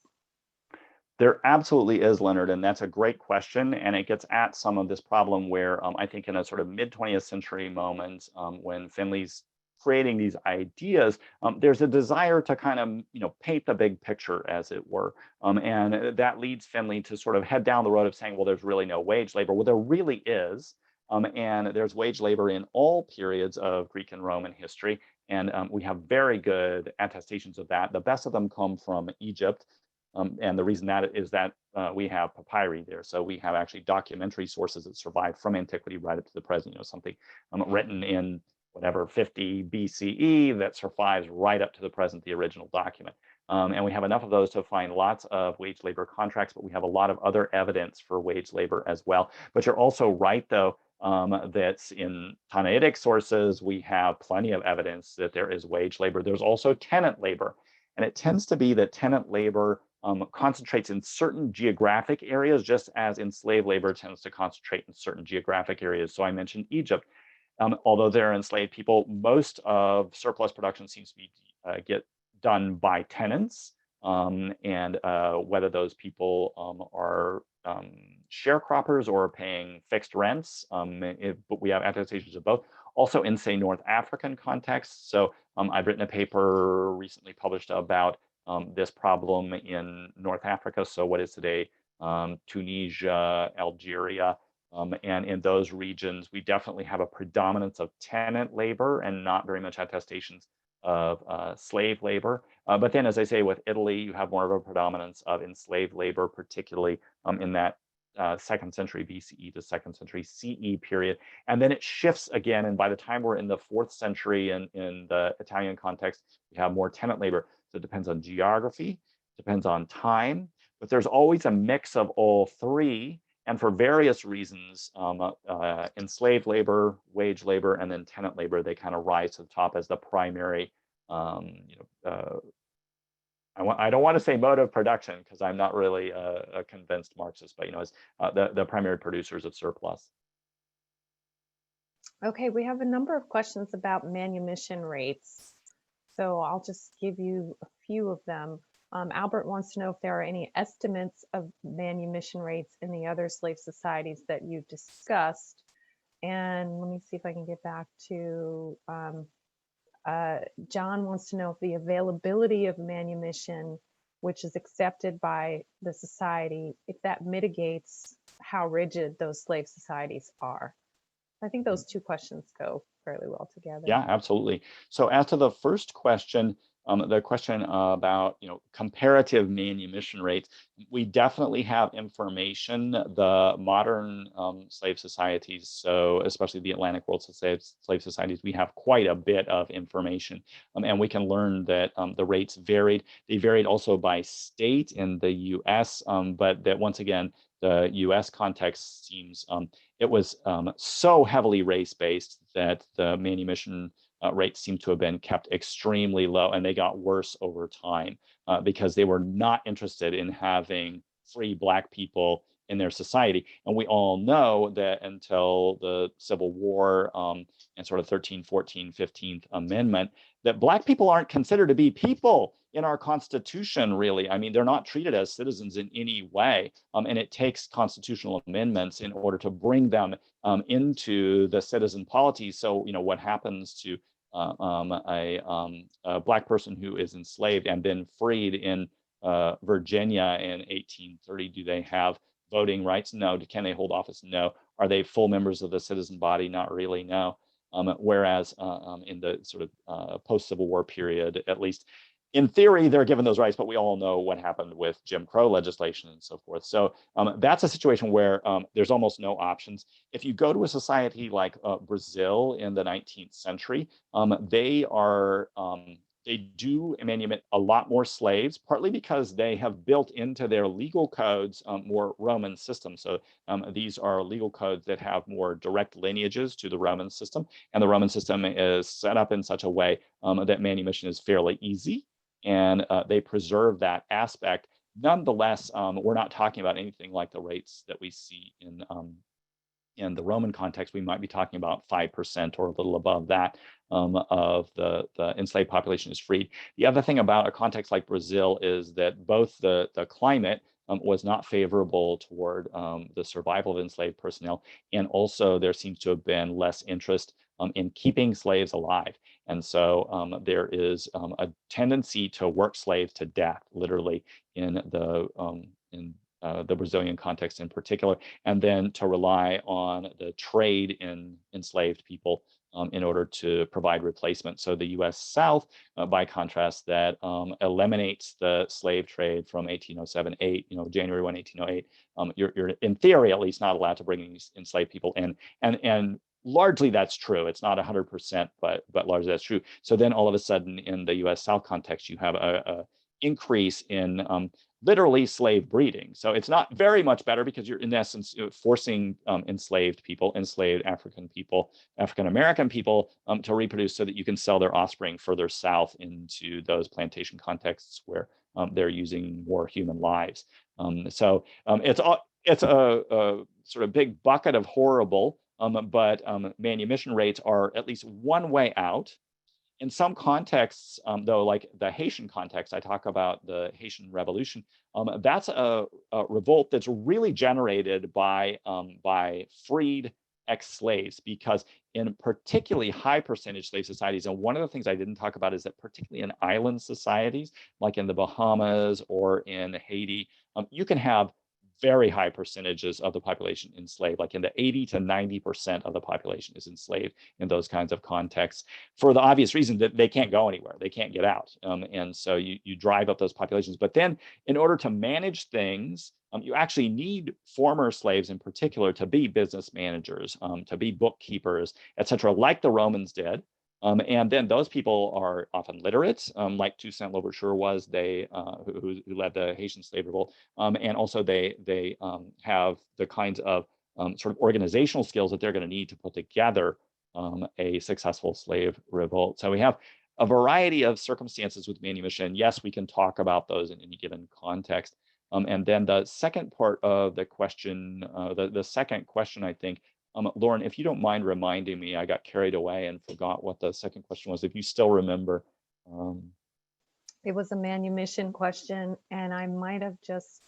There absolutely is, Leonard, and that's a great question, and it gets at some of this problem where I think in a sort of mid-20th century moment, when Finley's creating these ideas, there's a desire to kind of paint the big picture, as it were, and that leads Finley to sort of head down the road of saying, well, there's really no wage labor. Well, there really is, and there's wage labor in all periods of Greek and Roman history, and we have very good attestations of that. The best of them come from Egypt. And the reason that is that we have papyri there. So we have actually documentary sources that survive from antiquity right up to the present, something written in whatever 50 BCE that survives right up to the present, the original document. And we have enough of those to find lots of wage labor contracts, but we have a lot of other evidence for wage labor as well. But you're also right, though, that's in Tanaitic sources, we have plenty of evidence that there is wage labor. There's also tenant labor. And it tends to be that tenant labor concentrates in certain geographic areas, just as enslaved labor tends to concentrate in certain geographic areas. So I mentioned Egypt. Although they're enslaved people, most of surplus production seems to be get done by tenants, and whether those people are sharecroppers or paying fixed rents, but we have attestations of both. Also in, say, North African contexts. So I've written a paper recently published about this problem in North Africa. So what is today Tunisia, Algeria, and in those regions, we definitely have a predominance of tenant labor and not very much attestations of slave labor. But then, as I say, with Italy, you have more of a predominance of enslaved labor, particularly in that 2nd century BCE to 2nd century CE period. And then it shifts again. And by the time we're in the 4th century in the Italian context, we have more tenant labor. So it depends on geography, depends on time, but there's always a mix of all three. And for various reasons, enslaved labor, wage labor, and then tenant labor, they kind of rise to the top as the primary, I don't want to say mode of production because I'm not really a convinced Marxist, but as the primary producers of surplus. Okay, we have a number of questions about manumission rates. So I'll just give you a few of them. Albert wants to know if there are any estimates of manumission rates in the other slave societies that you've discussed. And let me see if I can get back to John wants to know if the availability of manumission, which is accepted by the society, if that mitigates how rigid those slave societies are. I think those two questions go fairly well together. Yeah, absolutely. So as to the first question, the question about comparative manumission rates, we definitely have information. The modern slave societies, so especially the Atlantic world slave societies, we have quite a bit of information, and we can learn that the rates varied. They varied also by state in the U.S., but that once again, the U.S. context seems it was so heavily race-based that the manumission rates seem to have been kept extremely low, and they got worse over time because they were not interested in having free Black people in their society. And we all know that until the Civil War and sort of 13th, 14th, 15th Amendment, that Black people aren't considered to be people in our Constitution, really. I mean, they're not treated as citizens in any way. And it takes constitutional amendments in order to bring them into the citizen polity. So, what happens to a Black person who is enslaved and been freed in Virginia in 1830? Do they have voting rights? No. Can they hold office? No. Are they full members of the citizen body? Not really, no. Whereas in the sort of post-Civil War period, at least in theory, they're given those rights, but we all know what happened with Jim Crow legislation and so forth. So that's a situation where there's almost no options. If you go to a society like Brazil in the 19th century, they do manumit a lot more slaves, partly because they have built into their legal codes more Roman systems. So these are legal codes that have more direct lineages to the Roman system. And the Roman system is set up in such a way that manumission is fairly easy. And they preserve that aspect. Nonetheless, we're not talking about anything like the rates that we see in the Roman context. We might be talking about 5% or a little above that of the enslaved population is freed. The other thing about a context like Brazil is that both the climate was not favorable toward the survival of enslaved personnel, and also there seems to have been less interest in keeping slaves alive. And so there is a tendency to work slaves to death, literally, in the Brazilian context in particular, and then to rely on the trade in enslaved people in order to provide replacement. So the U.S. South, by contrast, that eliminates the slave trade from 1807-8, January 1, 1808. You're in theory, at least, not allowed to bring these enslaved people in, and largely that's true. It's not 100%, but largely that's true. So then all of a sudden in the U.S. South context, you have increase in literally slave breeding. So it's not very much better because you're in essence forcing enslaved people, enslaved African people, African American people to reproduce so that you can sell their offspring further south into those plantation contexts where they're using more human lives. So it's a sort of big bucket of horrible, but manumission rates are at least one way out. In some contexts, though, like the Haitian context, I talk about the Haitian Revolution. That's a revolt that's really generated by freed ex-slaves, because in particularly high percentage slave societies, and one of the things I didn't talk about is that particularly in island societies, like in the Bahamas or in Haiti, you can have very high percentages of the population enslaved, like in the 80 to 90% of the population is enslaved in those kinds of contexts, for the obvious reason that they can't go anywhere, they can't get out. And so you drive up those populations. But then in order to manage things, you actually need former slaves in particular to be business managers, to be bookkeepers, et cetera, like the Romans did. And then those people are often literate, like Toussaint Louverture was, who led the Haitian slave revolt. And also they have the kinds of sort of organizational skills that they're going to need to put together a successful slave revolt. So we have a variety of circumstances with manumission. Yes, we can talk about those in any given context. And then the second part of the question, the second question, I think, Lauren, if you don't mind reminding me, I got carried away and forgot what the second question was. If you still remember. It was a manumission question, and I might have just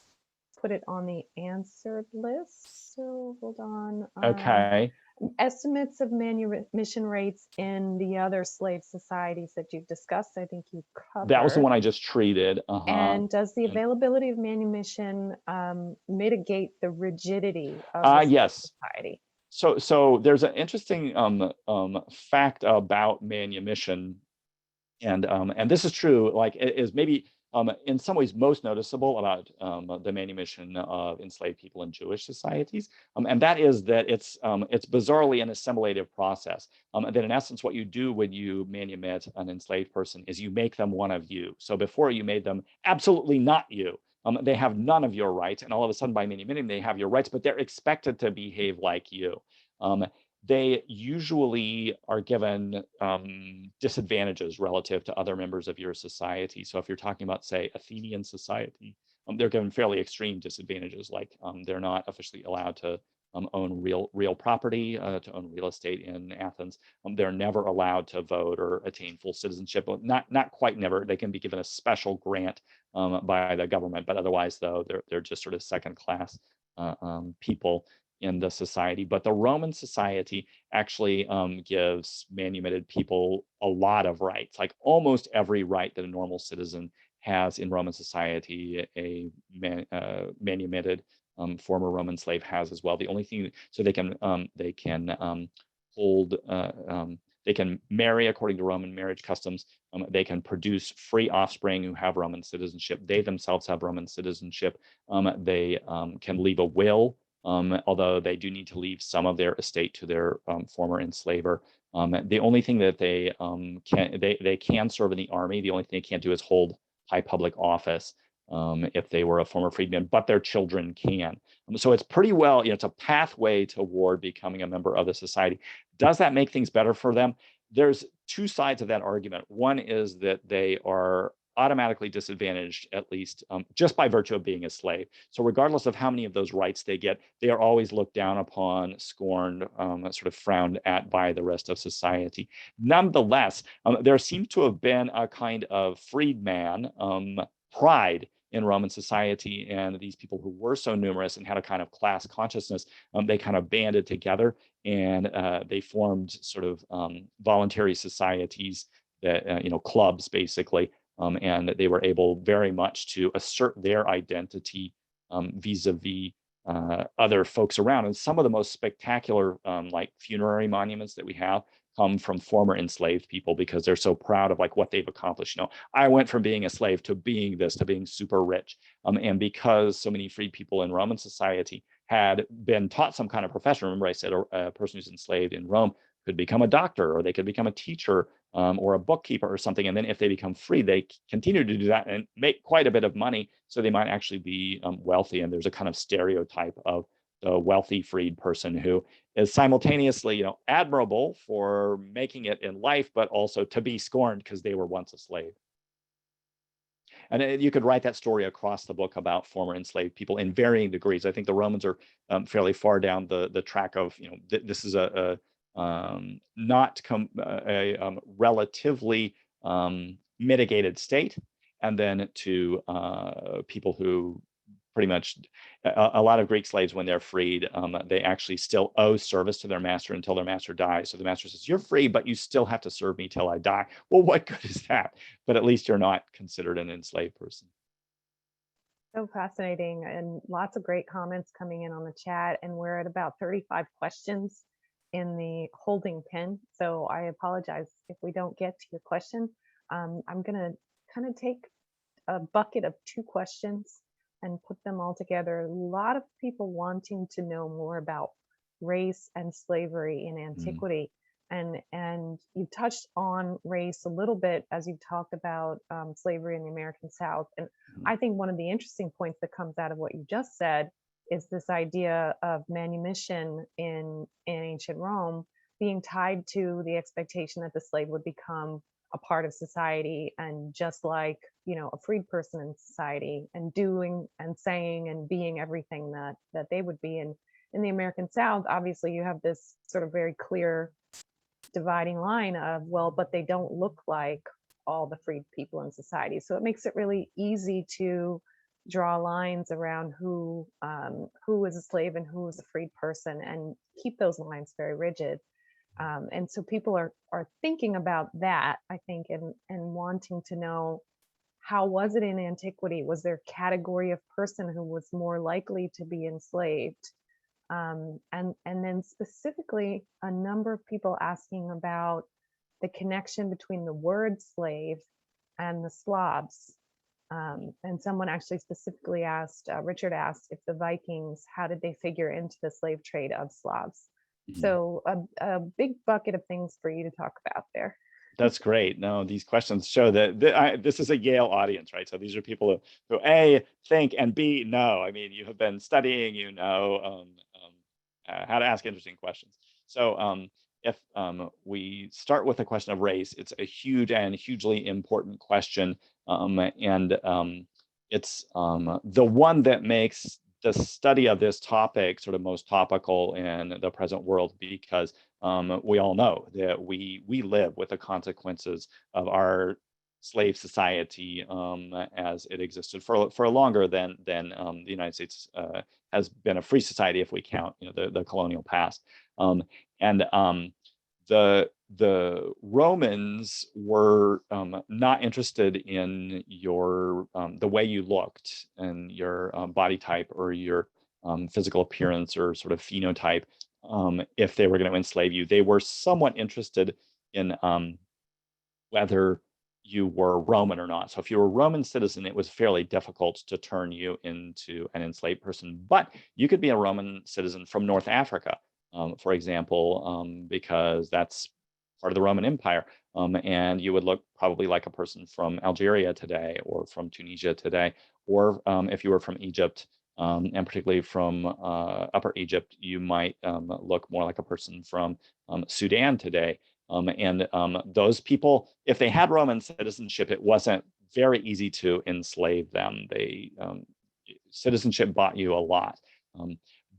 put it on the answered list. So hold on. Okay. Estimates of manumission rates in the other slave societies that you've discussed, I think you covered. That was the one I just treated. And does the availability of manumission mitigate the rigidity of the yes. society? So there's an interesting fact about manumission, and this is true, like it is maybe in some ways most noticeable about the manumission of enslaved people in Jewish societies, and that is that it's bizarrely an assimilative process. That in essence, what you do when you manumit an enslaved person is you make them one of you. So before you made them absolutely not you. They have none of your rights, and all of a sudden by manumitting they have your rights, but they're expected to behave like you. They usually are given disadvantages relative to other members of your society. So if you're talking about, say, Athenian society, they're given fairly extreme disadvantages, like they're not officially allowed to own real property, to own real estate in Athens. They're never allowed to vote or attain full citizenship. Not quite never. They can be given a special grant by the government, but otherwise, though, they're just sort of second class people in the society. But the Roman society actually gives manumitted people a lot of rights, like almost every right that a normal citizen has in Roman society, a manumitted former Roman slave has as well. The only thing, so they can hold, they can marry according to Roman marriage customs. They can produce free offspring who have Roman citizenship. They themselves have Roman citizenship. They can leave a will, although they do need to leave some of their estate to their former enslaver. The only thing that they can serve in the army. The only thing they can't do is hold high public office if they were a former freedman, but their children can. So it's pretty well, it's a pathway toward becoming a member of the society. Does that make things better for them? There's two sides of that argument. One is that they are automatically disadvantaged, at least just by virtue of being a slave. So regardless of how many of those rights they get, they are always looked down upon, scorned, sort of frowned at by the rest of society. Nonetheless, there seems to have been a kind of freedman pride in Roman society, and these people who were so numerous and had a kind of class consciousness, they kind of banded together, and they formed sort of voluntary societies that, clubs basically, and they were able very much to assert their identity vis-a-vis other folks around. And some of the most spectacular like funerary monuments that we have come from former enslaved people, because they're so proud of like what they've accomplished. I went from being a slave to being this, to being super rich. And because so many freed people in Roman society had been taught some kind of profession, remember I said a person who's enslaved in Rome could become a doctor, or they could become a teacher, or a bookkeeper or something. And then if they become free, they continue to do that and make quite a bit of money. So they might actually be wealthy. And there's a kind of stereotype of the wealthy freed person who is simultaneously, admirable for making it in life, but also to be scorned because they were once a slave. And you could write that story across the book about former enslaved people in varying degrees. I think the Romans are fairly far down the track of, this is a relatively mitigated state, and then to people who pretty much, a lot of Greek slaves, when they're freed, they actually still owe service to their master until their master dies. So the master says, you're free, but you still have to serve me till I die. Well, what good is that? But at least you're not considered an enslaved person. So fascinating, and lots of great comments coming in on the chat. And we're at about 35 questions in the holding pin. So I apologize if we don't get to your question. I'm going to kind of take a bucket of 2 questions and put them all together. A lot of people wanting to know more about race and slavery in antiquity. And you touched on race a little bit as you talked about slavery in the American South. And I think one of the interesting points that comes out of what you just said is this idea of manumission in ancient Rome being tied to the expectation that the slave would become a part of society, and just like, a freed person in society, and doing and saying and being everything that they would be. And in the American South, obviously you have this sort of very clear dividing line of, well, but they don't look like all the freed people in society. So it makes it really easy to draw lines around who is a slave and who is a freed person, and keep those lines very rigid. And so people are thinking about that, I think, and wanting to know, how was it in antiquity? Was there a category of person who was more likely to be enslaved? And then specifically, a number of people asking about the connection between the word slave and the Slavs. And someone actually specifically asked, Richard asked, if the Vikings, how did they figure into the slave trade of Slavs? So a big bucket of things for you to talk about there. That's great. No, these questions show that this is a Yale audience, right? So these are people who A, think, and B, know. I mean, you have been studying, how to ask interesting questions. So if we start with the question of race, it's a huge and hugely important question. And it's the one that makes the study of this topic sort of most topical in the present world, because we all know that we live with the consequences of our slave society as it existed for longer than the United States has been a free society, if we count the colonial past. The Romans were not interested in your the way you looked and your body type or your physical appearance or sort of phenotype. If they were going to enslave you, they were somewhat interested in whether you were Roman or not. So if you were a Roman citizen, it was fairly difficult to turn you into an enslaved person. But you could be a Roman citizen from North Africa, for example, because that's part of the Roman Empire. And you would look probably like a person from Algeria today, or from Tunisia today, or if you were from Egypt, and particularly from Upper Egypt, you might look more like a person from Sudan today. Those people, if they had Roman citizenship, it wasn't very easy to enslave them. Citizenship bought you a lot.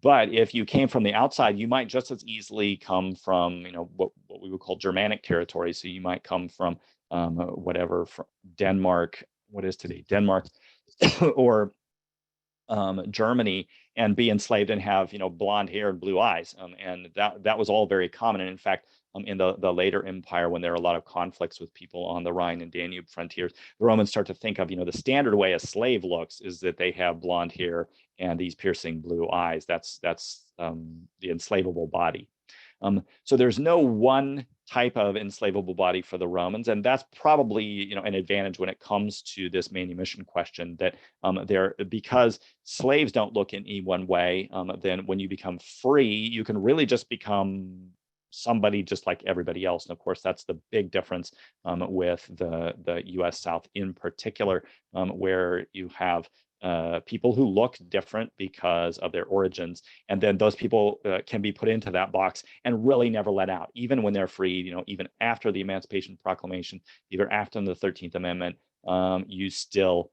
But if you came from the outside, you might just as easily come from, what we would call Germanic territory. So you might come from from Denmark, what is today Denmark, or Germany, and be enslaved and have blonde hair and blue eyes, and that was all very common. And in fact, in the later empire, when there are a lot of conflicts with people on the Rhine and Danube frontiers, the Romans start to think of the standard way a slave looks is that they have blonde hair and these piercing blue eyes. That's the enslavable body. So there's no one type of enslavable body for the Romans, and that's probably an advantage when it comes to this manumission question, that because slaves don't look in any one way, then when you become free, you can really just become somebody just like everybody else. And of course, that's the big difference with the U.S. South in particular, where you have people who look different because of their origins, and then those people can be put into that box and really never let out, even when they're freed. Even after the Emancipation Proclamation, even after the 13th Amendment, you still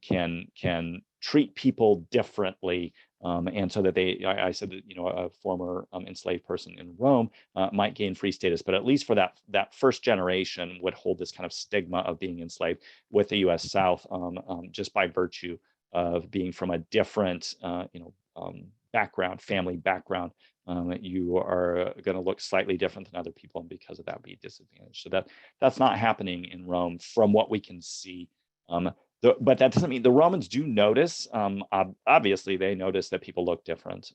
can treat people differently. And so that I said that a former enslaved person in Rome might gain free status, but at least for that first generation would hold this kind of stigma of being enslaved. With the U.S. South, just by virtue of being from a different background, family background, you are going to look slightly different than other people, and because of that, be disadvantaged. So that's not happening in Rome, from what we can see. But that doesn't mean the Romans do notice. Obviously, they notice that people look different,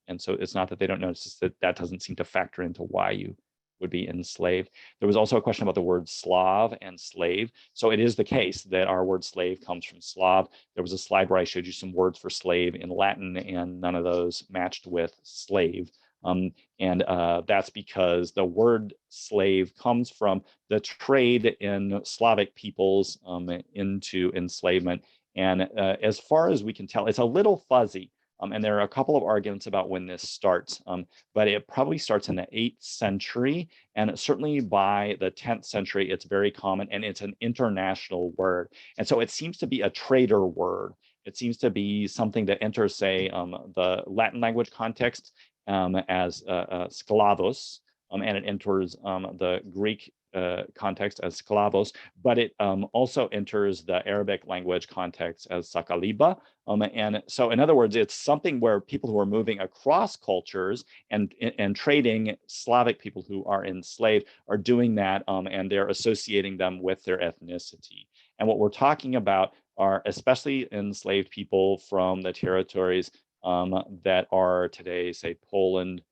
and so it's not that they don't notice, it's that doesn't seem to factor into why you would be enslaved. There was also a question about the word Slav and slave. So it is the case that our word slave comes from Slav. There was a slide where I showed you some words for slave in Latin, and none of those matched with slave. And that's because the word slave comes from the trade in Slavic peoples into enslavement. And as far as we can tell, it's a little fuzzy. And there are a couple of arguments about when this starts, but it probably starts in the 8th century. And certainly by the 10th century, it's very common, and it's an international word. And so it seems to be a trader word. It seems to be something that enters, say, the Latin language context as sklavos, and it enters the Greek context as sklavos, but it also enters the Arabic language context as sakaliba. And so, in other words, it's something where people who are moving across cultures and trading Slavic people who are enslaved are doing that, and they're associating them with their ethnicity. And what we're talking about are especially enslaved people from the territories that are today, say, Poland,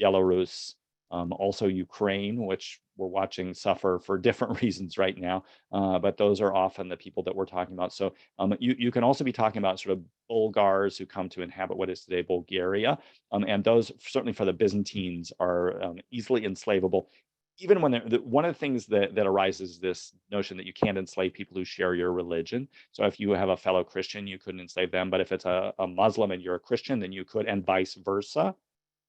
Belarus, also Ukraine, which we're watching suffer for different reasons right now. But those are often the people that we're talking about. So you can also be talking about sort of Bulgars who come to inhabit what is today Bulgaria. And those, certainly for the Byzantines, are easily enslavable. Even when one of the things that arises, this notion that you can't enslave people who share your religion. So if you have a fellow Christian, you couldn't enslave them. But if it's a Muslim and you're a Christian, then you could, and vice versa.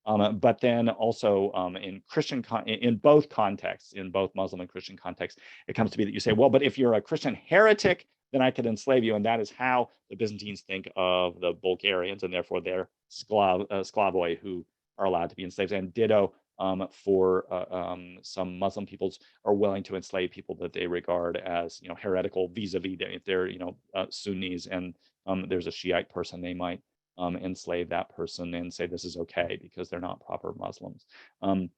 But then also in Christian, in both contexts, in both Muslim and Christian contexts, it comes to be that you say, well, but if you're a Christian heretic, then I could enslave you. And that is how the Byzantines think of the Bulgarians, and therefore they're sklavoi who are allowed to be enslaved. And ditto for some Muslim peoples are willing to enslave people that they regard as heretical vis-a-vis if they're Sunnis, and there's a Shiite person, they might enslave that person and say this is okay because they're not proper Muslims. And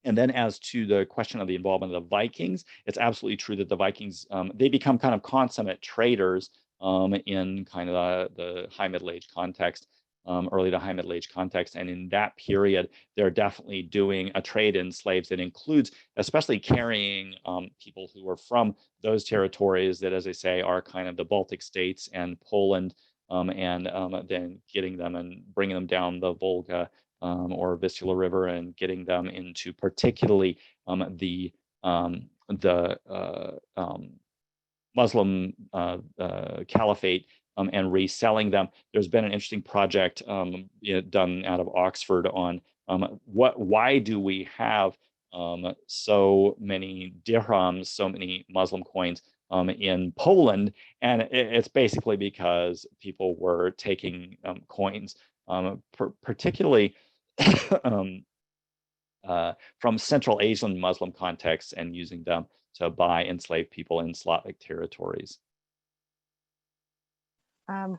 then as to the question of the involvement of the Vikings, it's absolutely true that the Vikings, they become kind of consummate traders in kind of the High Middle Age context, early to High Middle Age context. And in that period, they're definitely doing a trade in slaves that includes especially carrying people who are from those territories that, as I say, are kind of the Baltic states and Poland, and then getting them and bringing them down the Volga or Vistula River and getting them into particularly the Muslim caliphate and reselling them. There's been an interesting project done out of Oxford on why do we have so many dirhams, so many Muslim coins in Poland, and it's basically because people were taking coins, particularly from Central Asian Muslim contexts, and using them to buy enslaved people in Slavic territories.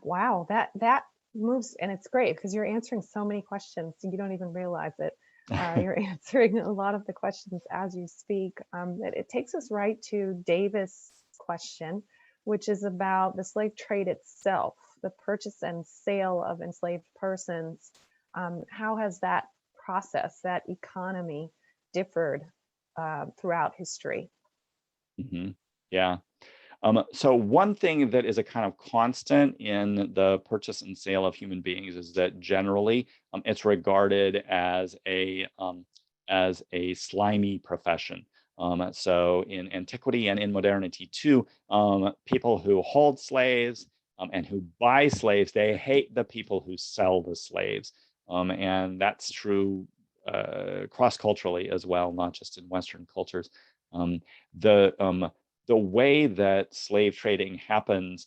Wow, that moves, and it's great because you're answering so many questions, you don't even realize it. You're answering a lot of the questions as you speak. It takes us right to Davis' question, which is about the slave trade itself, the purchase and sale of enslaved persons. How has that process, that economy, differed throughout history? Mm-hmm. Yeah. So one thing that is a kind of constant in the purchase and sale of human beings is that generally it's regarded as a as a slimy profession. So in antiquity and in modernity too, people who hold slaves and who buy slaves, they hate the people who sell the slaves. And that's true cross-culturally as well, not just in Western cultures. Um, the, um, the way that slave trading happens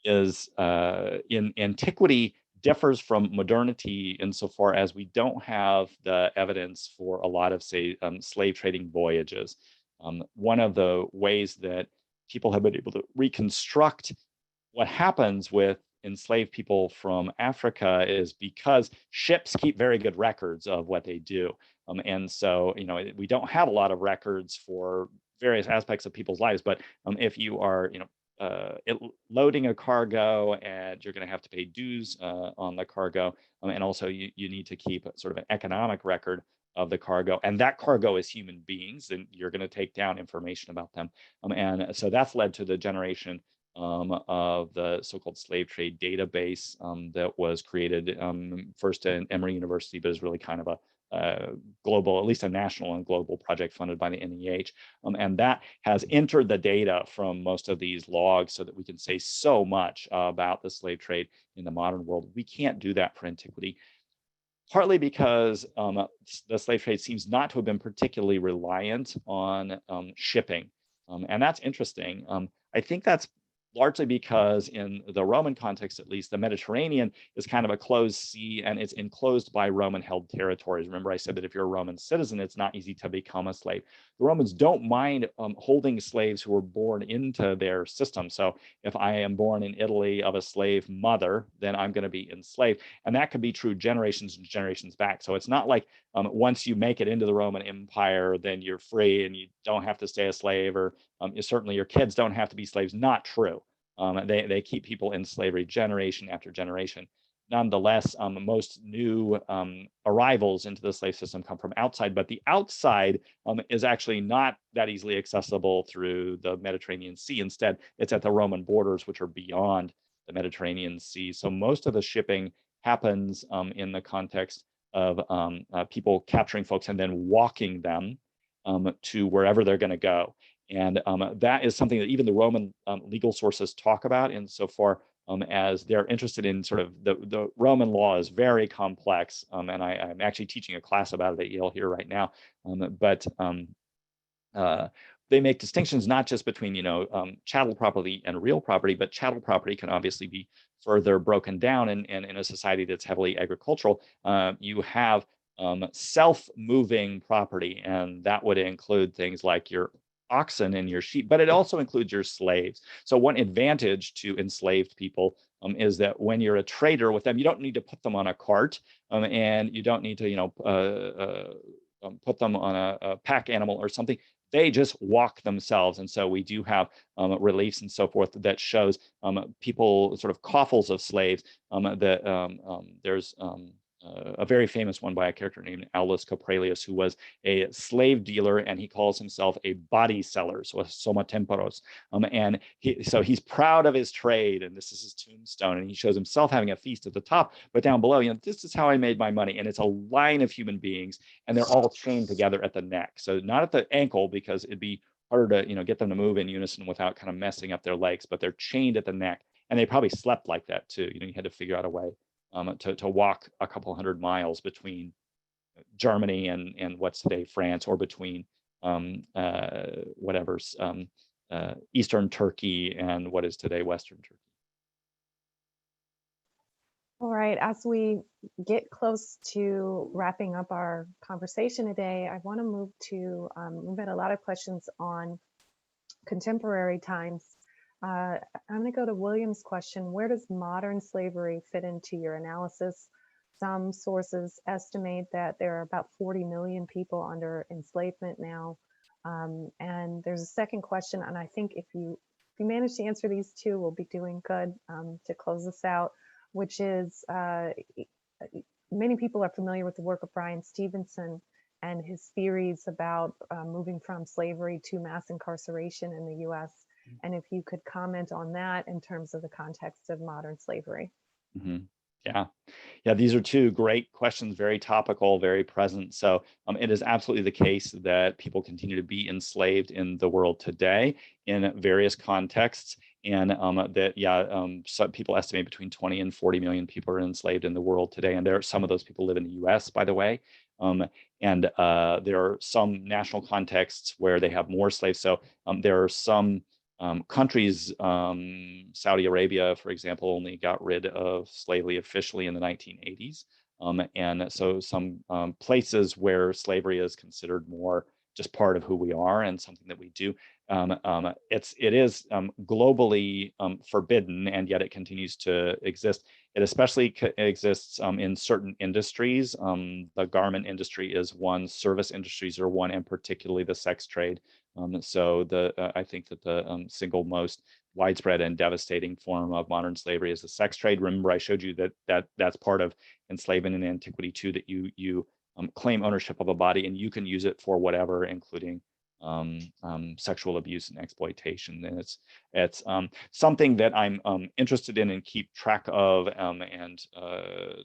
is in antiquity differs from modernity insofar as we don't have the evidence for a lot of, say, slave trading voyages. One of the ways that people have been able to reconstruct what happens with enslaved people from Africa is because ships keep very good records of what they do. And so, you know, we don't have a lot of records for various aspects of people's lives, but if you are, you know, loading a cargo and you're going to have to pay dues on the cargo, and also you need to keep sort of an economic record of the cargo, and that cargo is human beings, and you're going to take down information about them. And so that's led to the generation of the so-called slave trade database that was created first at Emory University, but is really kind of a global, at least a national and global project funded by the NEH. And that has entered the data from most of these logs so that we can say so much about the slave trade in the modern world. We can't do that for antiquity, partly because the slave trade seems not to have been particularly reliant on shipping. And that's interesting. I think that's largely because in the Roman context, at least, the Mediterranean is kind of a closed sea and it's enclosed by Roman-held territories. Remember, I said that if you're a Roman citizen, it's not easy to become a slave. The Romans don't mind holding slaves who were born into their system. So if I am born in Italy of a slave mother, then I'm going to be enslaved. And that could be true generations and generations back. So it's not like once you make it into the Roman Empire, then you're free and you don't have to stay a slave, or certainly your kids don't have to be slaves. Not true. They keep people in slavery generation after generation. Nonetheless, most new arrivals into the slave system come from outside, but the outside is actually not that easily accessible through the Mediterranean Sea. Instead, it's at the Roman borders, which are beyond the Mediterranean Sea. So most of the shipping happens in the context of people capturing folks and then walking them to wherever they're going to go. And that is something that even the Roman legal sources talk about insofar as they're interested in sort of the Roman law is very complex. And I'm actually teaching a class about it at Yale here right now. But they make distinctions not just between, chattel property and real property, but chattel property can obviously be further broken down. And in a society that's heavily agricultural, you have self-moving property, and that would include things like your oxen and your sheep, but it also includes your slaves. So one advantage to enslaved people is that when you're a trader with them, you don't need to put them on a cart, and you don't need to, put them on a pack animal or something. They just walk themselves. And so we do have reliefs and so forth that shows people, sort of coffles of slaves. There's a very famous one by a character named Aulus Coprelius, who was a slave dealer, and he calls himself a body seller, so a soma temporos. And he's proud of his trade, and this is his tombstone, and he shows himself having a feast at the top, but down below, this is how I made my money. And it's a line of human beings, and they're all chained together at the neck. So not at the ankle, because it'd be harder to, get them to move in unison without kind of messing up their legs, but they're chained at the neck. And they probably slept like that too. You had to figure out a way to walk a couple hundred miles between Germany and what's today France, or between Eastern Turkey and what is today Western Turkey. All right, as we get close to wrapping up our conversation today, I want to move to, we've had a lot of questions on contemporary times. I'm going to go to William's question. Where does modern slavery fit into your analysis? Some sources estimate that there are about 40 million people under enslavement now. And there's a second question, and I think if you manage to answer these two, we'll be doing good to close this out, which is many people are familiar with the work of Brian Stevenson and his theories about moving from slavery to mass incarceration in the US. And if you could comment on that in terms of the context of modern slavery. Mm-hmm. Yeah. Yeah, these are two great questions, very topical, very present. So it is absolutely the case that people continue to be enslaved in the world today in various contexts. And that, yeah, some people estimate between 20 and 40 million people are enslaved in the world today. And there are some of those people live in the US, by the way. And there are some national contexts where they have more slaves. So there are some countries, Saudi Arabia, for example, only got rid of slavery officially in the 1980s. And so some places where slavery is considered more just part of who we are and something that we do. It is globally forbidden, and yet it continues to exist. It especially exists in certain industries. The garment industry is one, service industries are one, and particularly the sex trade. So I think that the single most widespread and devastating form of modern slavery is the sex trade. Remember, I showed you that's part of enslavement in antiquity too, that you claim ownership of a body and you can use it for whatever, including sexual abuse and exploitation. And it's something that I'm interested in and keep track of and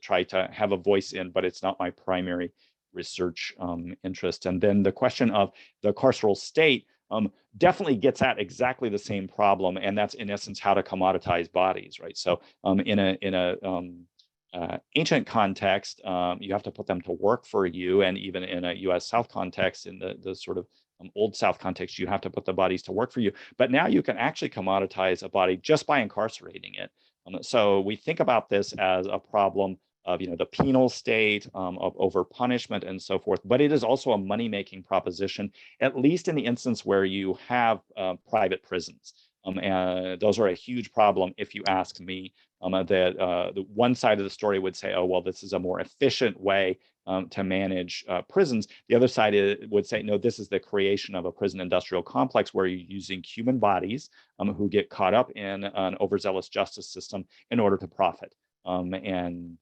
try to have a voice in, but it's not my primary research interest. And then the question of the carceral state definitely gets at exactly the same problem, and that's in essence how to commoditize bodies, right? So in a ancient context, you have to put them to work for you, and even in a U.S. South context, in the sort of Old South context, you have to put the bodies to work for you. But now you can actually commoditize a body just by incarcerating it. So we think about this as a problem of the penal state, of over punishment and so forth, but it is also a money-making proposition, at least in the instance where you have private prisons. And those are a huge problem if you ask me. That the one side of the story would say, oh, well, this is a more efficient way to manage prisons. The other side would say, no, this is the creation of a prison industrial complex where you're using human bodies who get caught up in an overzealous justice system in order to profit. And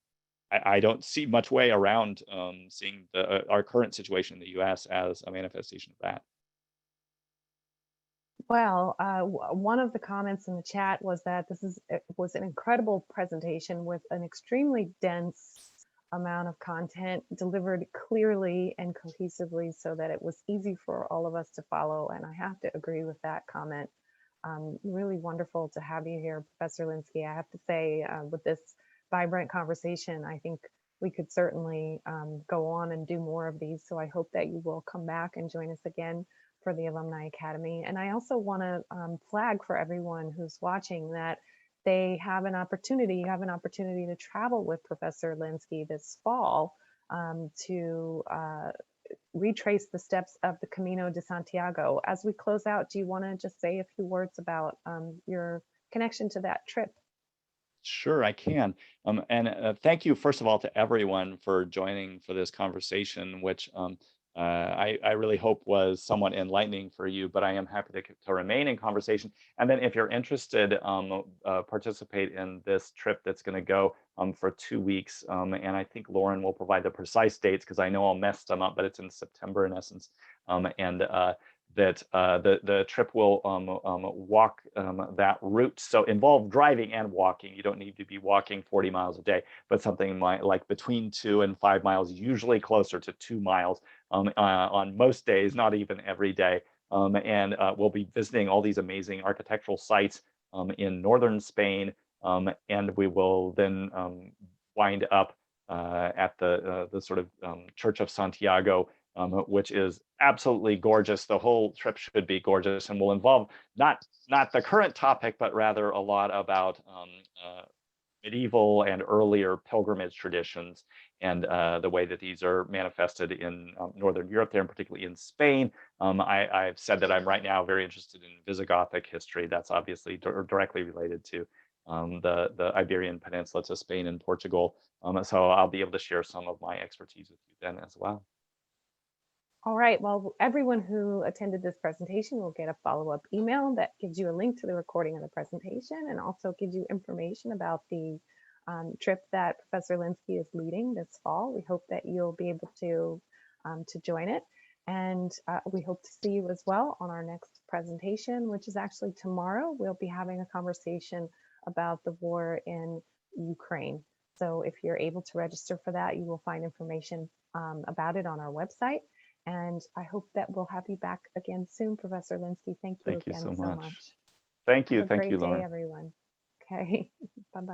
I don't see much way around seeing our current situation in the U.S. as a manifestation of that. Well, one of the comments in the chat was that was an incredible presentation with an extremely dense amount of content delivered clearly and cohesively so that it was easy for all of us to follow. And I have to agree with that comment. Really wonderful to have you here, Professor Lenski. I have to say, with this vibrant conversation, I think we could certainly go on and do more of these. So I hope that you will come back and join us again for the Alumni Academy. And I also want to flag for everyone who's watching that they have an opportunity, you have an opportunity to travel with Professor Lenski this fall to retrace the steps of the Camino de Santiago. As we close out, do you want to just say a few words about your connection to that trip? Sure, I can. And thank you, first of all, to everyone for joining for this conversation, which I really hope was somewhat enlightening for you, but I am happy to remain in conversation. And then if you're interested, participate in this trip that's going to go for 2 weeks. And I think Lauren will provide the precise dates because I know I'll mess them up, but it's in September in essence. And that the trip will walk that route. So involve driving and walking. You don't need to be walking 40 miles a day, but something like between 2 and 5 miles, usually closer to 2 miles on most days, not even every day. And we'll be visiting all these amazing architectural sites in northern Spain. And we will then wind up at the sort of Church of Santiago, which is absolutely gorgeous. The whole trip should be gorgeous and will involve not the current topic, but rather a lot about medieval and earlier pilgrimage traditions and the way that these are manifested in Northern Europe there, and particularly in Spain. I've said that I'm right now very interested in Visigothic history. That's obviously directly related to the Iberian Peninsula, to Spain and Portugal. So I'll be able to share some of my expertise with you then as well. All right, well, everyone who attended this presentation will get a follow-up email that gives you a link to the recording of the presentation and also gives you information about the trip that Professor Lenski is leading this fall. We hope that you'll be able to join it. And we hope to see you as well on our next presentation, which is actually tomorrow. We'll be having a conversation about the war in Ukraine. So if you're able to register for that, you will find information about it on our website. And I hope that we'll have you back again soon, Professor Lenski. Thank you Thank you again so so much. much. Thank Have you. a Thank you, great day, Lauren. everyone. Okay, bye-bye.